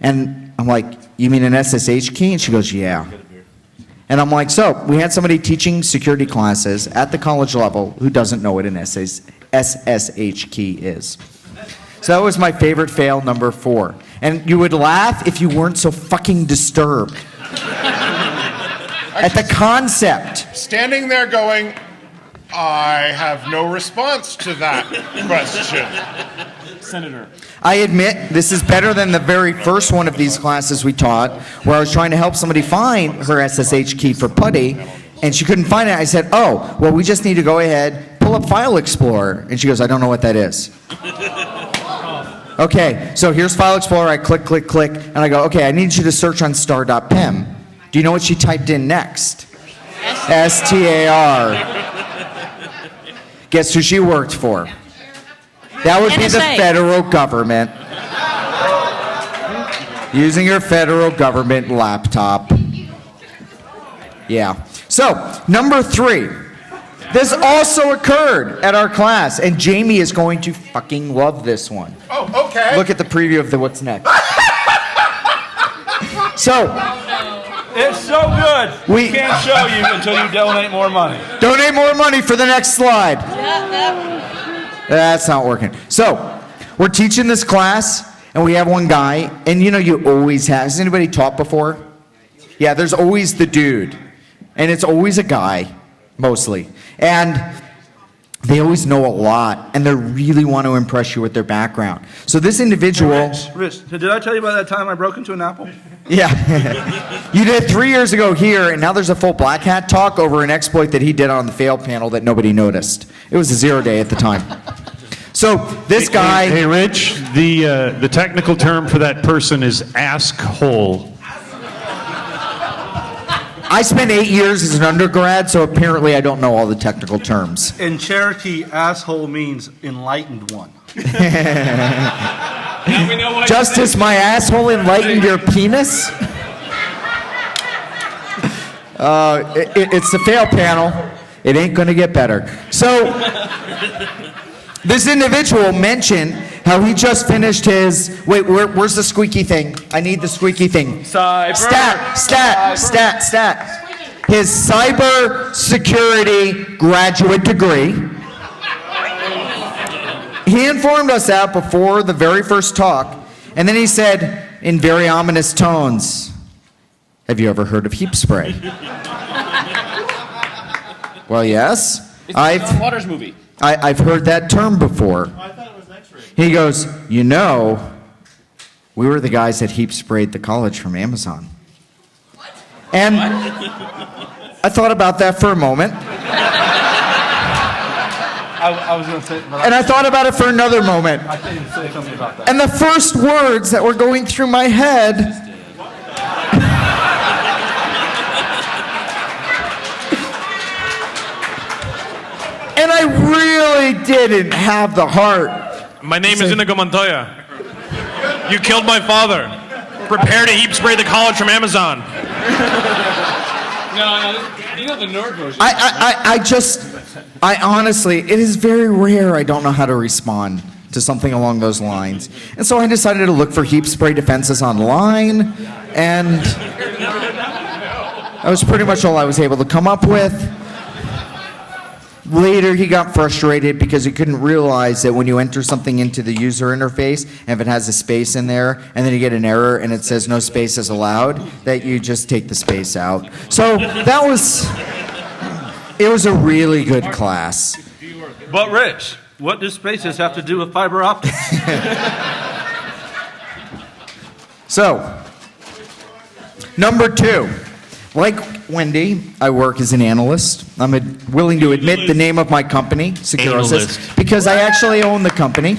Speaker 1: and I'm like, you mean an SSH key? And she goes, yeah. And I'm like, so we had somebody teaching security classes at the college level who doesn't know what an SSH key is. So that was my favorite fail, number 4. And you would laugh if you weren't so fucking disturbed at the concept.
Speaker 16: Standing there going, I have no response to that question.
Speaker 3: Senator.
Speaker 1: I admit this is better than the very first one of these classes we taught, where I was trying to help somebody find her SSH key for PuTTY, and she couldn't find it. I said, oh, well, we just need to go ahead, pull up File Explorer. And she goes, I don't know what that is. Okay, so here's File Explorer. I click, click, click, and I go, okay, I need you to search on star.pem. Do you know what she typed in next? STAR. Guess who she worked for? That would be the
Speaker 5: NSA.
Speaker 1: federal government. Using your federal government laptop. Yeah. So, number 3. This also occurred at our class, and Jamie is going to fucking love this one.
Speaker 16: Oh, okay.
Speaker 1: Look at the preview of the what's next. So,
Speaker 8: It's so good. We can't show you until you donate more money.
Speaker 1: donate more money for the next slide. That's not working. So, we're teaching this class, and we have one guy, and you know you always have. Has anybody taught before? Yeah, there's always the dude, and it's always a guy, mostly. And they always know a lot, and they really want to impress you with their background. So this individual...
Speaker 8: Rich, did I tell you about that time I broke into an apple?
Speaker 1: Yeah. You did 3 years ago here, and now there's a full black hat talk over an exploit that he did on the fail panel that nobody noticed. It was a 0 day at the time. So this guy...
Speaker 11: Hey, Rich, the technical term for that person is ask-hole.
Speaker 1: I spent 8 years as an undergrad, so apparently I don't know all the technical terms.
Speaker 8: In Cherokee, asshole means enlightened one.
Speaker 1: Justice, my asshole enlightened your penis? It's the fail panel. It ain't going to get better. So, this individual mentioned how he just finished his... Wait, where's the squeaky thing? I need the squeaky thing. Stat. His cyber security graduate degree. He informed us that before the very first talk, and then he said, in very ominous tones, have you ever heard of heap spray? Well, yes.
Speaker 2: It's the John Waters movie.
Speaker 1: I've heard that term before.
Speaker 4: I thought it was X-ray.
Speaker 1: He goes, you know, we were the guys that heap sprayed the college from Amazon. And I thought about that for a moment.
Speaker 8: I was going to say...
Speaker 1: And I thought about it for another moment.
Speaker 8: I can't even say something about that.
Speaker 1: And the first words that were going through my head... And I really didn't have the heart.
Speaker 7: My name is Inigo Montoya. You killed my father. Prepare to heap spray the college from Amazon.
Speaker 3: No, you know the Nerd version.
Speaker 1: I honestly, it is very rare I don't know how to respond to something along those lines. And so I decided to look for heap spray defenses online, and that was pretty much all I was able to come up with. Later, he got frustrated because he couldn't realize that when you enter something into the user interface, and if it has a space in there, and then you get an error and it says no space is allowed, that you just take the space out. So it was a really good class.
Speaker 8: But Rich, what do spaces have to do with fiber optics?
Speaker 1: So, number 2. Like Wendy, I work as an analyst. I'm willing to admit the name of my company, Securosis, because I actually own the company.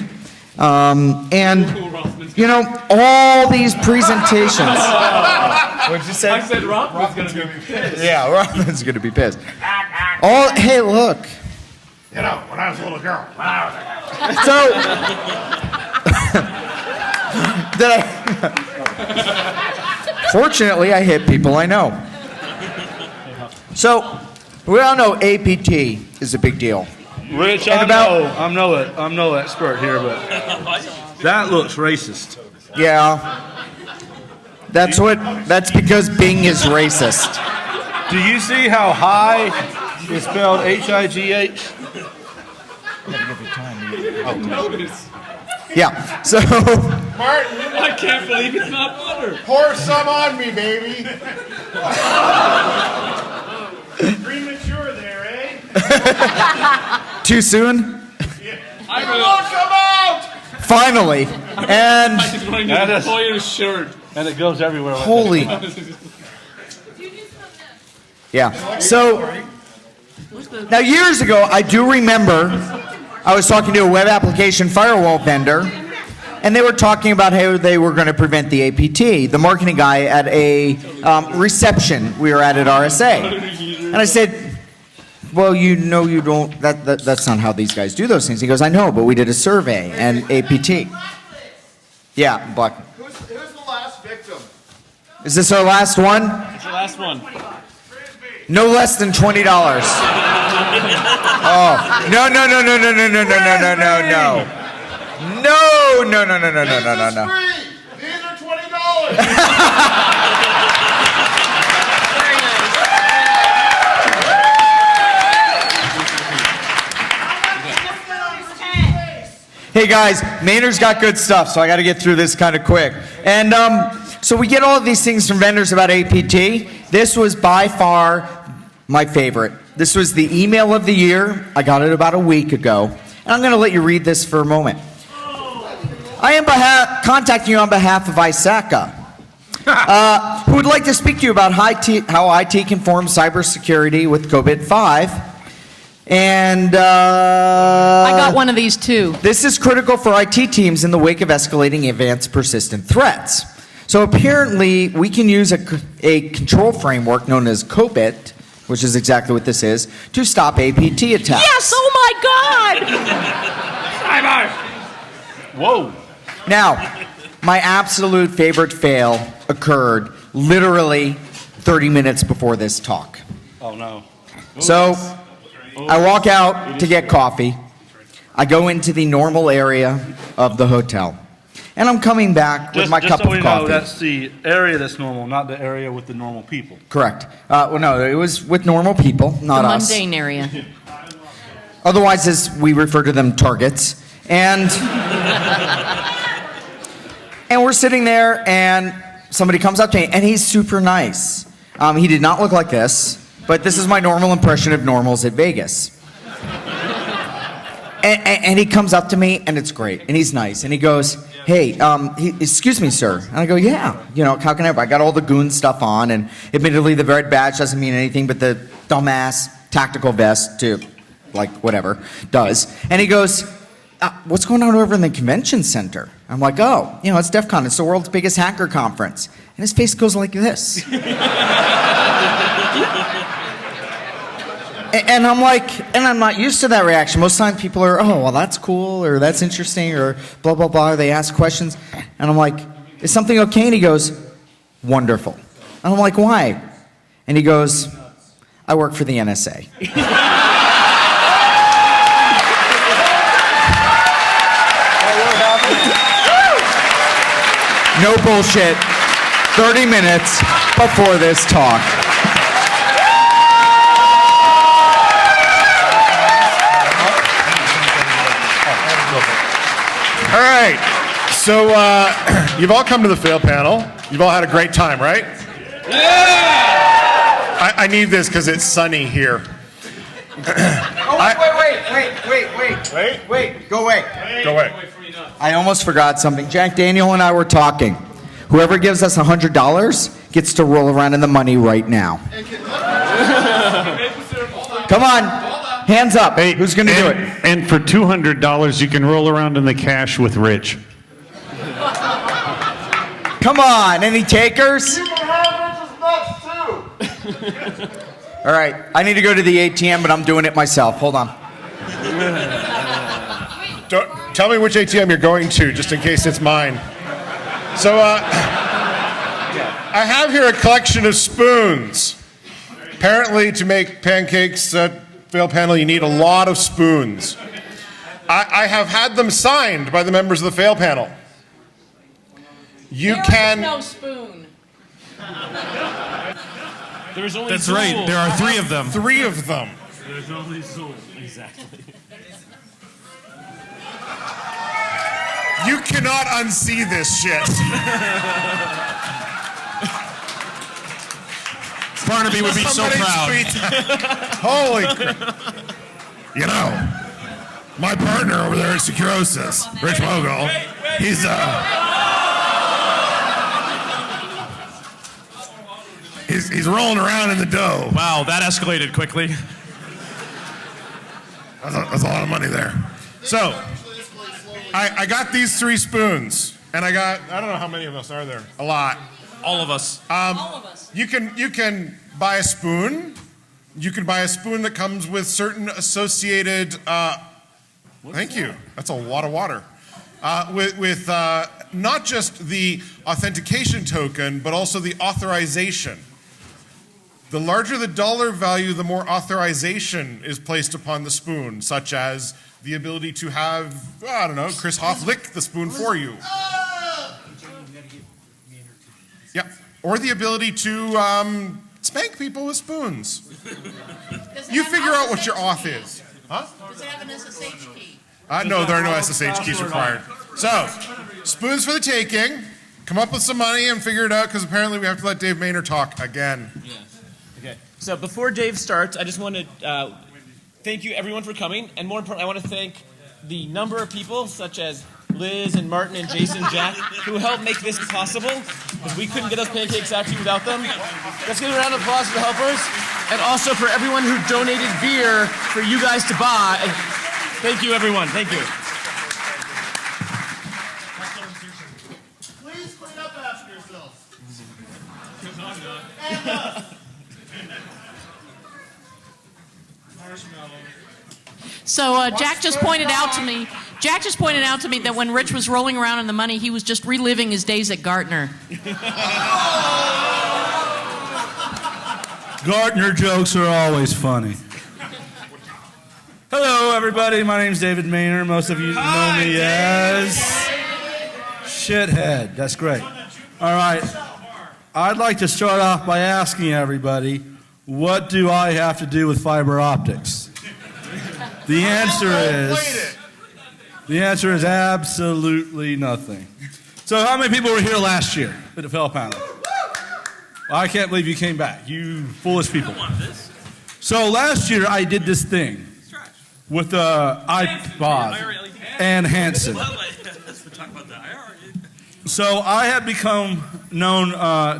Speaker 1: And, you know, all these presentations. What'd you say?
Speaker 3: I said Rothman's going to be pissed.
Speaker 1: Yeah, Rothman's going to be pissed. Hey, look.
Speaker 16: You know, when I was a little girl.
Speaker 1: Fortunately, I hit people I know. So, we all know APT is a big deal.
Speaker 8: Rich, I'm no expert here, but that looks racist.
Speaker 1: Yeah. That's because Bing is racist.
Speaker 8: Do you see how high is spelled H-I-G-H?
Speaker 1: Yeah, so...
Speaker 16: Martin,
Speaker 3: I can't believe it's not butter.
Speaker 16: pour some on me, baby.
Speaker 4: Premature there, eh?
Speaker 1: Too soon?
Speaker 16: Come out!
Speaker 1: Finally. And...
Speaker 3: I'm just wearing an employer's shirt.
Speaker 8: And it goes everywhere. Like
Speaker 1: Holy... Yeah, so... Now, years ago, I do remember I was talking to a web application firewall vendor, and they were talking about how they were going to prevent the APT. The marketing guy at a reception we were at RSA. And I said, well, you know you don't, that's not how these guys do those things. He goes, I know, but we did a survey, and APT. Yeah, Black.
Speaker 16: Who's the last victim?
Speaker 1: Is this our last one?
Speaker 3: It's the last one.
Speaker 1: No less than $20. Oh, no, no, no, no, no, no, no, no, no, no, no, no. No, no, no, no, no, no, no, no, no.
Speaker 16: These are $20.
Speaker 1: Hey guys, Maynard's got good stuff, so I got to get through this kind of quick. And so we get all of these things from vendors about APT. This was by far my favorite. This was the email of the year. I got it about a week ago. And I'm going to let you read this for a moment. I am contacting you on behalf of ISACA, who would like to speak to you about how IT conforms cybersecurity with COVID-5. And
Speaker 5: I got one of these too.
Speaker 1: This is critical for IT teams in the wake of escalating advanced persistent threats. So apparently, we can use a control framework known as COBIT, which is exactly what this is, to stop APT attacks.
Speaker 5: Yes! Oh my God!
Speaker 8: Whoa.
Speaker 1: Now, my absolute favorite fail occurred literally 30 minutes before this talk.
Speaker 8: Oh, no.
Speaker 1: So, I walk out to get coffee. I go into the normal area of the hotel. And I'm coming back with my cup
Speaker 8: so
Speaker 1: of
Speaker 8: we
Speaker 1: coffee.
Speaker 8: know, that's the area that's normal, not the area with the normal people.
Speaker 1: Correct. Well, no, it was with normal people, not
Speaker 5: The
Speaker 1: us.
Speaker 5: mundane area.
Speaker 1: Otherwise, as we refer to them, targets. And and we're sitting there, and somebody comes up to me, and he's super nice. He did not look like this, but this is my normal impression of normals at Vegas. And he comes up to me, and it's great, and he's nice, and he goes, "Hey, excuse me, sir." And I go, "Yeah, you know, how can I help?" I got all the goon stuff on, and admittedly, the red badge doesn't mean anything, but the dumbass tactical vest, to, like, whatever, does. And he goes, "What's going on over in the convention center?" I'm like, "Oh, you know, it's Defcon. It's the world's biggest hacker conference." And his face goes like this. And I'm like, and I'm not used to that reaction. Most times people are, "Oh, well, that's cool," or "That's interesting," or blah, blah, blah. They ask questions. And I'm like, "Is something okay?" And he goes, "Wonderful." And I'm like, "Why?" And he goes, "I work for the NSA." No bullshit. 30 minutes before this talk.
Speaker 16: All right. So you've all come to the fail panel. You've all had a great time, right? Yeah! I need this because it's sunny here.
Speaker 1: Wait. Go away.
Speaker 16: Go away.
Speaker 1: I almost forgot something. Jack Daniel and I were talking. Whoever gives us $100 gets to roll around in the money right now. Come on. Hands up.
Speaker 11: Hey,
Speaker 1: who's going to do it?
Speaker 11: And for $200, you can roll around in the cash with Rich.
Speaker 1: Come on. Any takers? All right. I need to go to the ATM, but I'm doing it myself. Hold on.
Speaker 16: Don't, tell me which ATM you're going to, just in case it's mine. So, I have here a collection of spoons. Apparently, to make pancakes at fail panel, you need a lot of spoons. I have had them signed by the members of the fail panel.
Speaker 5: There is no spoon.
Speaker 3: There's only
Speaker 7: That's right. There are 3 of them.
Speaker 16: 3 of them.
Speaker 3: There's only Zool. Exactly.
Speaker 16: You cannot unsee this shit.
Speaker 7: Barnaby would be so
Speaker 16: Somebody
Speaker 7: proud.
Speaker 16: tweet that. Holy crap. You know, my partner over there at Securosis, Rich Mogul, he's rolling around in the dough.
Speaker 7: Wow, that escalated quickly.
Speaker 16: That's a lot of money there. So, I got these 3 spoons, and I don't know how many of us are there. A lot.
Speaker 7: All of us.
Speaker 5: All of us.
Speaker 16: You can buy a spoon. You can buy a spoon that comes with certain associated. Thank you. That's a lot of water. With not just the authentication token, but also the authorization. The larger the dollar value, the more authorization is placed upon the spoon, such as the ability to have, I don't know, Chris Hoff lick the spoon for you. Yeah, or the ability to spank people with spoons. You figure out what your auth is. Huh?
Speaker 5: Does it have an SSH key?
Speaker 16: No, there are no SSH keys required. So, spoons for the taking. Come up with some money and figure it out, because apparently we have to let Dave Maynard talk again.
Speaker 2: Yeah. Okay. So before Dave starts, I just want to thank you everyone for coming, and more importantly, I want to thank the number of people such as Liz and Martin and Jason, Jack, who helped make this possible, because we couldn't get those pancakes out to you without them. Let's give a round of applause for the helpers, and also for everyone who donated beer for you guys to buy. Thank you, everyone. Thank you.
Speaker 4: Please clean up after yourselves.
Speaker 5: So Jack just pointed out to me. Jack just pointed out to me that when Rich was rolling around in the money, he was just reliving his days at Gartner.
Speaker 8: Gartner jokes are always funny. Hello, everybody. My name's David Maynard. Most of you know me as Shithead. That's great. All right. I'd like to start off by asking everybody, what do I have to do with fiber optics? The answer is absolutely nothing. So how many people were here last year at the Fell Panel? Well, I can't believe you came back. You foolish people. So last year I did this thing with iPod and Hanson. So I have become known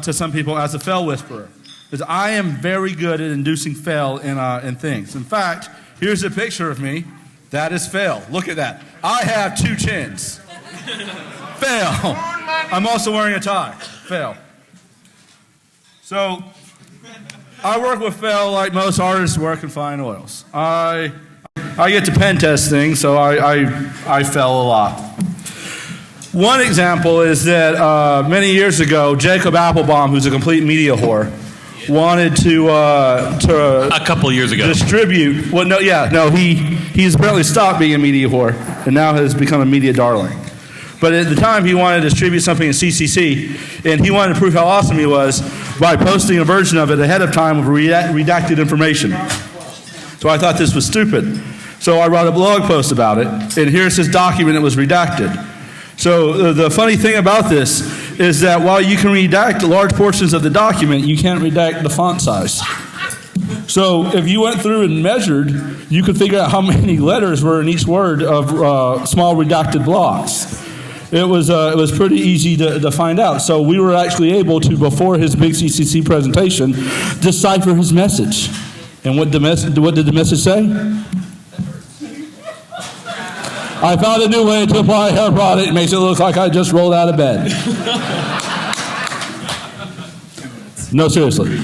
Speaker 8: to some people as a Fell Whisperer, because I am very good at inducing fail in things. In fact, here's a picture of me. That is fail. Look at that. I have 2 chins. Fail. I'm also wearing a tie. Fail. So I work with fail like most artists work in fine oils. I get to pen test things, so I fail a lot. One example is that many years ago, Jacob Applebaum, who's a complete media whore, wanted to
Speaker 15: a couple of years ago
Speaker 8: distribute. Well, he's apparently stopped being a media whore and now has become a media darling. But at the time, he wanted to distribute something in CCC, and he wanted to prove how awesome he was by posting a version of it ahead of time with redacted information. So I thought this was stupid. So I wrote a blog post about it, and here's his document that was redacted. So the funny thing about this is that while you can redact large portions of the document, you can't redact the font size. So if you went through and measured, you could figure out how many letters were in each word of small redacted blocks. It was pretty easy to find out. So we were actually able to, before his big CCC presentation, decipher his message. And what did the message say? I found a new way to apply hair product. It makes it look like I just rolled out of bed. No, seriously.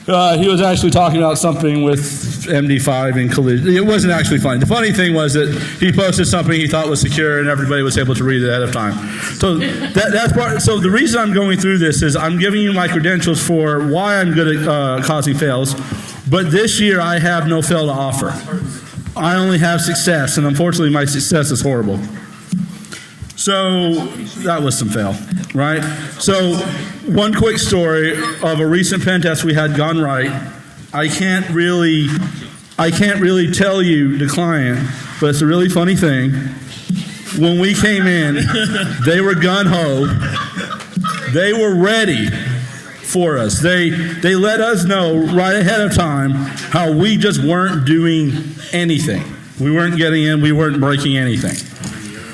Speaker 8: He was actually talking about something with MD5 and collision. It wasn't actually funny. The funny thing was that he posted something he thought was secure, and everybody was able to read it ahead of time. So that's part. So the reason I'm going through this is I'm giving you my credentials for why I'm good at causing fails. But this year I have no fail to offer. I only have success, and unfortunately my success is horrible. So that was some fail, right? So one quick story of a recent pen test we had gone right. I can't really tell you the client, but it's a really funny thing. When we came in, they were gun-ho. They were ready for us. They let us know right ahead of time how we just weren't doing anything. We weren't getting in. We weren't breaking anything.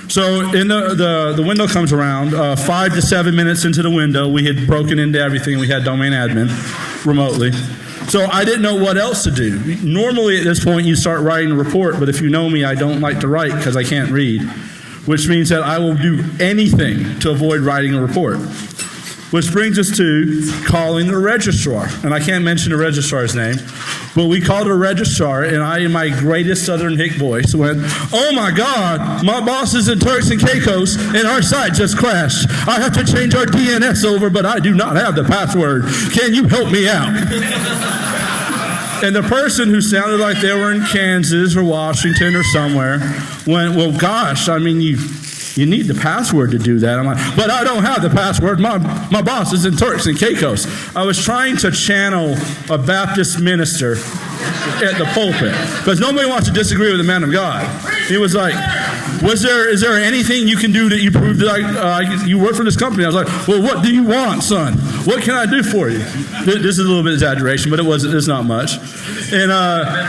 Speaker 8: So in the window comes around, 5 to 7 minutes into the window, we had broken into everything. We had domain admin remotely. So I didn't know what else to do. Normally at this point you start writing a report, but if you know me, I don't like to write because I can't read, which means that I will do anything to avoid writing a report. Which brings us to calling the registrar. And I can't mention the registrar's name, But we called a registrar, and I, in my greatest Southern hick voice, went, "Oh my God, my boss is in Turks and Caicos, and our site just crashed. I have to change our DNS over, but I do not have the password. Can you help me out?" And the person who sounded like they were in Kansas or Washington or somewhere went, "Well, gosh, I mean, you need the password to do that." I'm like, "But I don't have the password. My boss is in Turks and Caicos." I was trying to channel a Baptist minister at the pulpit because nobody wants to disagree with the man of God. He was like, is there anything you can do that you prove that you work for this company? I was like, "Well, what do you want, son? What can I do for you?" This is a little bit of exaggeration, but it's not much. And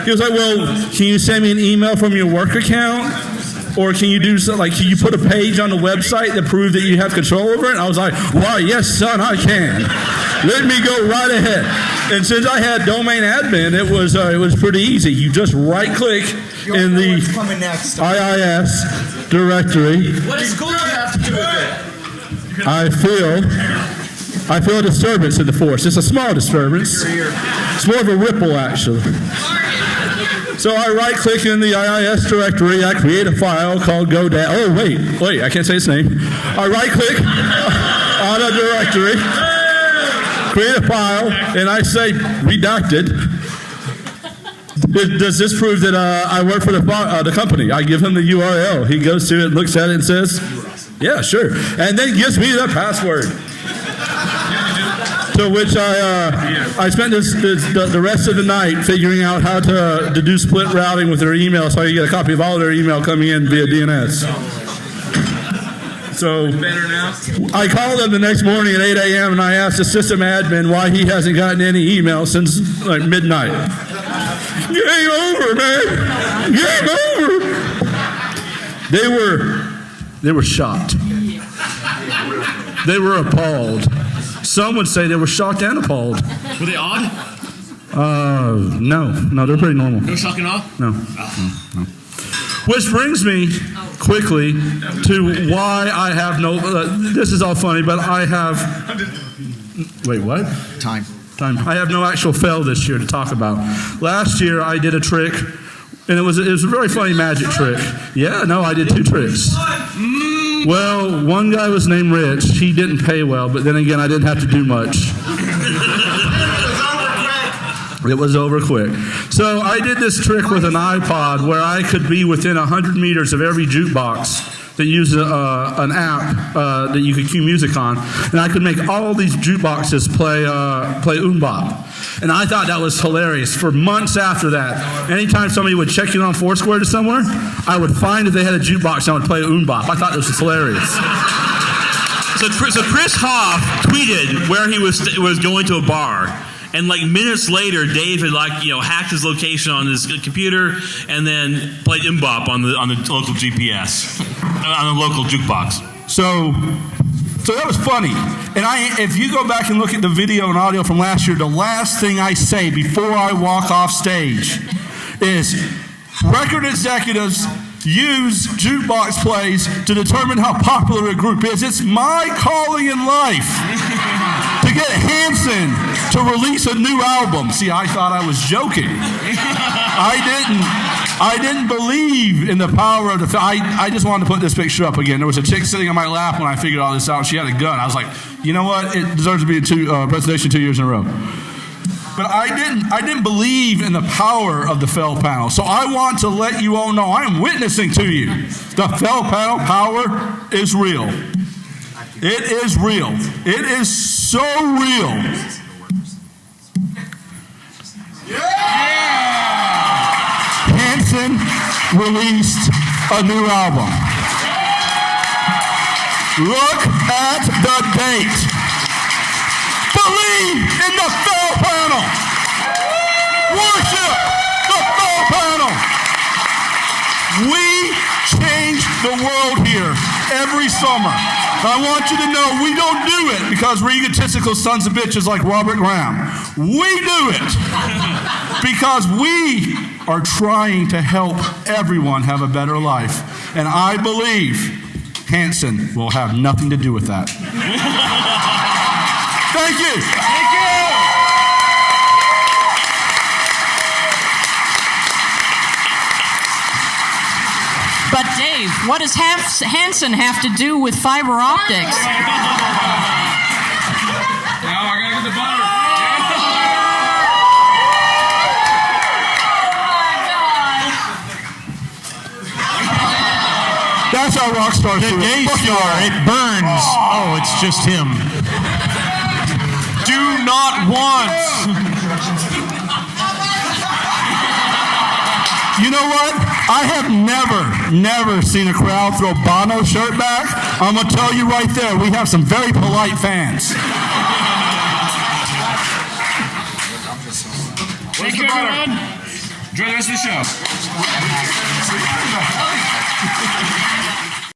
Speaker 8: he was like, "Well, can you send me an email from your work account? Or can you do something like, can you put a page on the website that proves that you have control over it?" And I was like, "Why, yes, son, I can. Let me go right ahead." And since I had domain admin, it was pretty easy. You just right-click in the IIS directory.
Speaker 3: What does Google have to do with it?
Speaker 8: I feel a disturbance in the force. It's a small disturbance. It's more of a ripple, actually. So I right-click in the IIS directory. I create a file called GoDaddy. Oh, wait, I can't say its name. I right-click on a directory, create a file, and I say redacted. Does this prove that I work for the company? I give him the URL. He goes to it, looks at it, and says, "Yeah, sure," and then gives me the password. To which I spent the rest of the night figuring out how to do split routing with their email so I could get a copy of all their email coming in via DNS. So I called them the next morning at 8 a.m. and I asked the system admin why he hasn't gotten any email since like midnight. Game over, man. Game over. They were shocked. They were appalled. Some would say they were shocked and appalled.
Speaker 3: Were they odd?
Speaker 8: No, they're pretty normal.
Speaker 3: No shock and awe?
Speaker 8: No. Which brings me quickly to why I have no. This is all funny, but I have. Wait, what?
Speaker 1: Time.
Speaker 8: I have no actual fail this year to talk about. Last year I did a trick, and it was a very funny magic trick. Yeah, no, I did 2 tricks. Well, one guy was named Rich. He didn't pay well, but then again, I didn't have to do much. It was over quick. So I did this trick with an iPod where I could be within 100 meters of every jukebox that uses an app that you could cue music on, and I could make all these jukeboxes play Umbop. And I thought that was hilarious. For months after that, anytime somebody would check in on Foursquare to somewhere, I would find if they had a jukebox and I would play Umbop. I thought this was hilarious.
Speaker 10: So Chris Hoff tweeted where he was going to a bar. And like minutes later, Dave had hacked his location on his computer and then played Mbop on the local GPS, on the local jukebox.
Speaker 8: So that was funny. And if you go back and look at the video and audio from last year, the last thing I say before I walk off stage is record executives use jukebox plays to determine how popular a group is. It's my calling in life to get Hanson to release a new album. See, I thought I was joking. I didn't believe in the power of the. I just wanted to put this picture up again. There was a chick sitting on my lap when I figured all this out. She had a gun. I was like, you know what? It deserves to be a presentation 2 years in a row. But I didn't believe in the power of the fell panel. So I want to let you all know I am witnessing to you. The fell panel power is real. It is real. It is so real. Hanson released a new album. Look at the date. Believe in the fell panel. Worship the fell panel. We change the world here every summer. I want you to know we don't do it because we're egotistical sons of bitches like Robert Graham. We do it because we are trying to help everyone have a better life. And I believe Hanson will have nothing to do with that. Thank you. Thank you.
Speaker 5: Dave, what does Hanson have to do with fiber optics?
Speaker 3: Now I gotta get the butter.
Speaker 17: That's our rock star. The gay star. It burns. Oh, it's just him. Do not want. You know what? I have never seen a crowd throw Bono's shirt back. I'm going to tell you right there, we have some very polite fans.
Speaker 3: Thank you, everyone. Enjoy the rest of the show.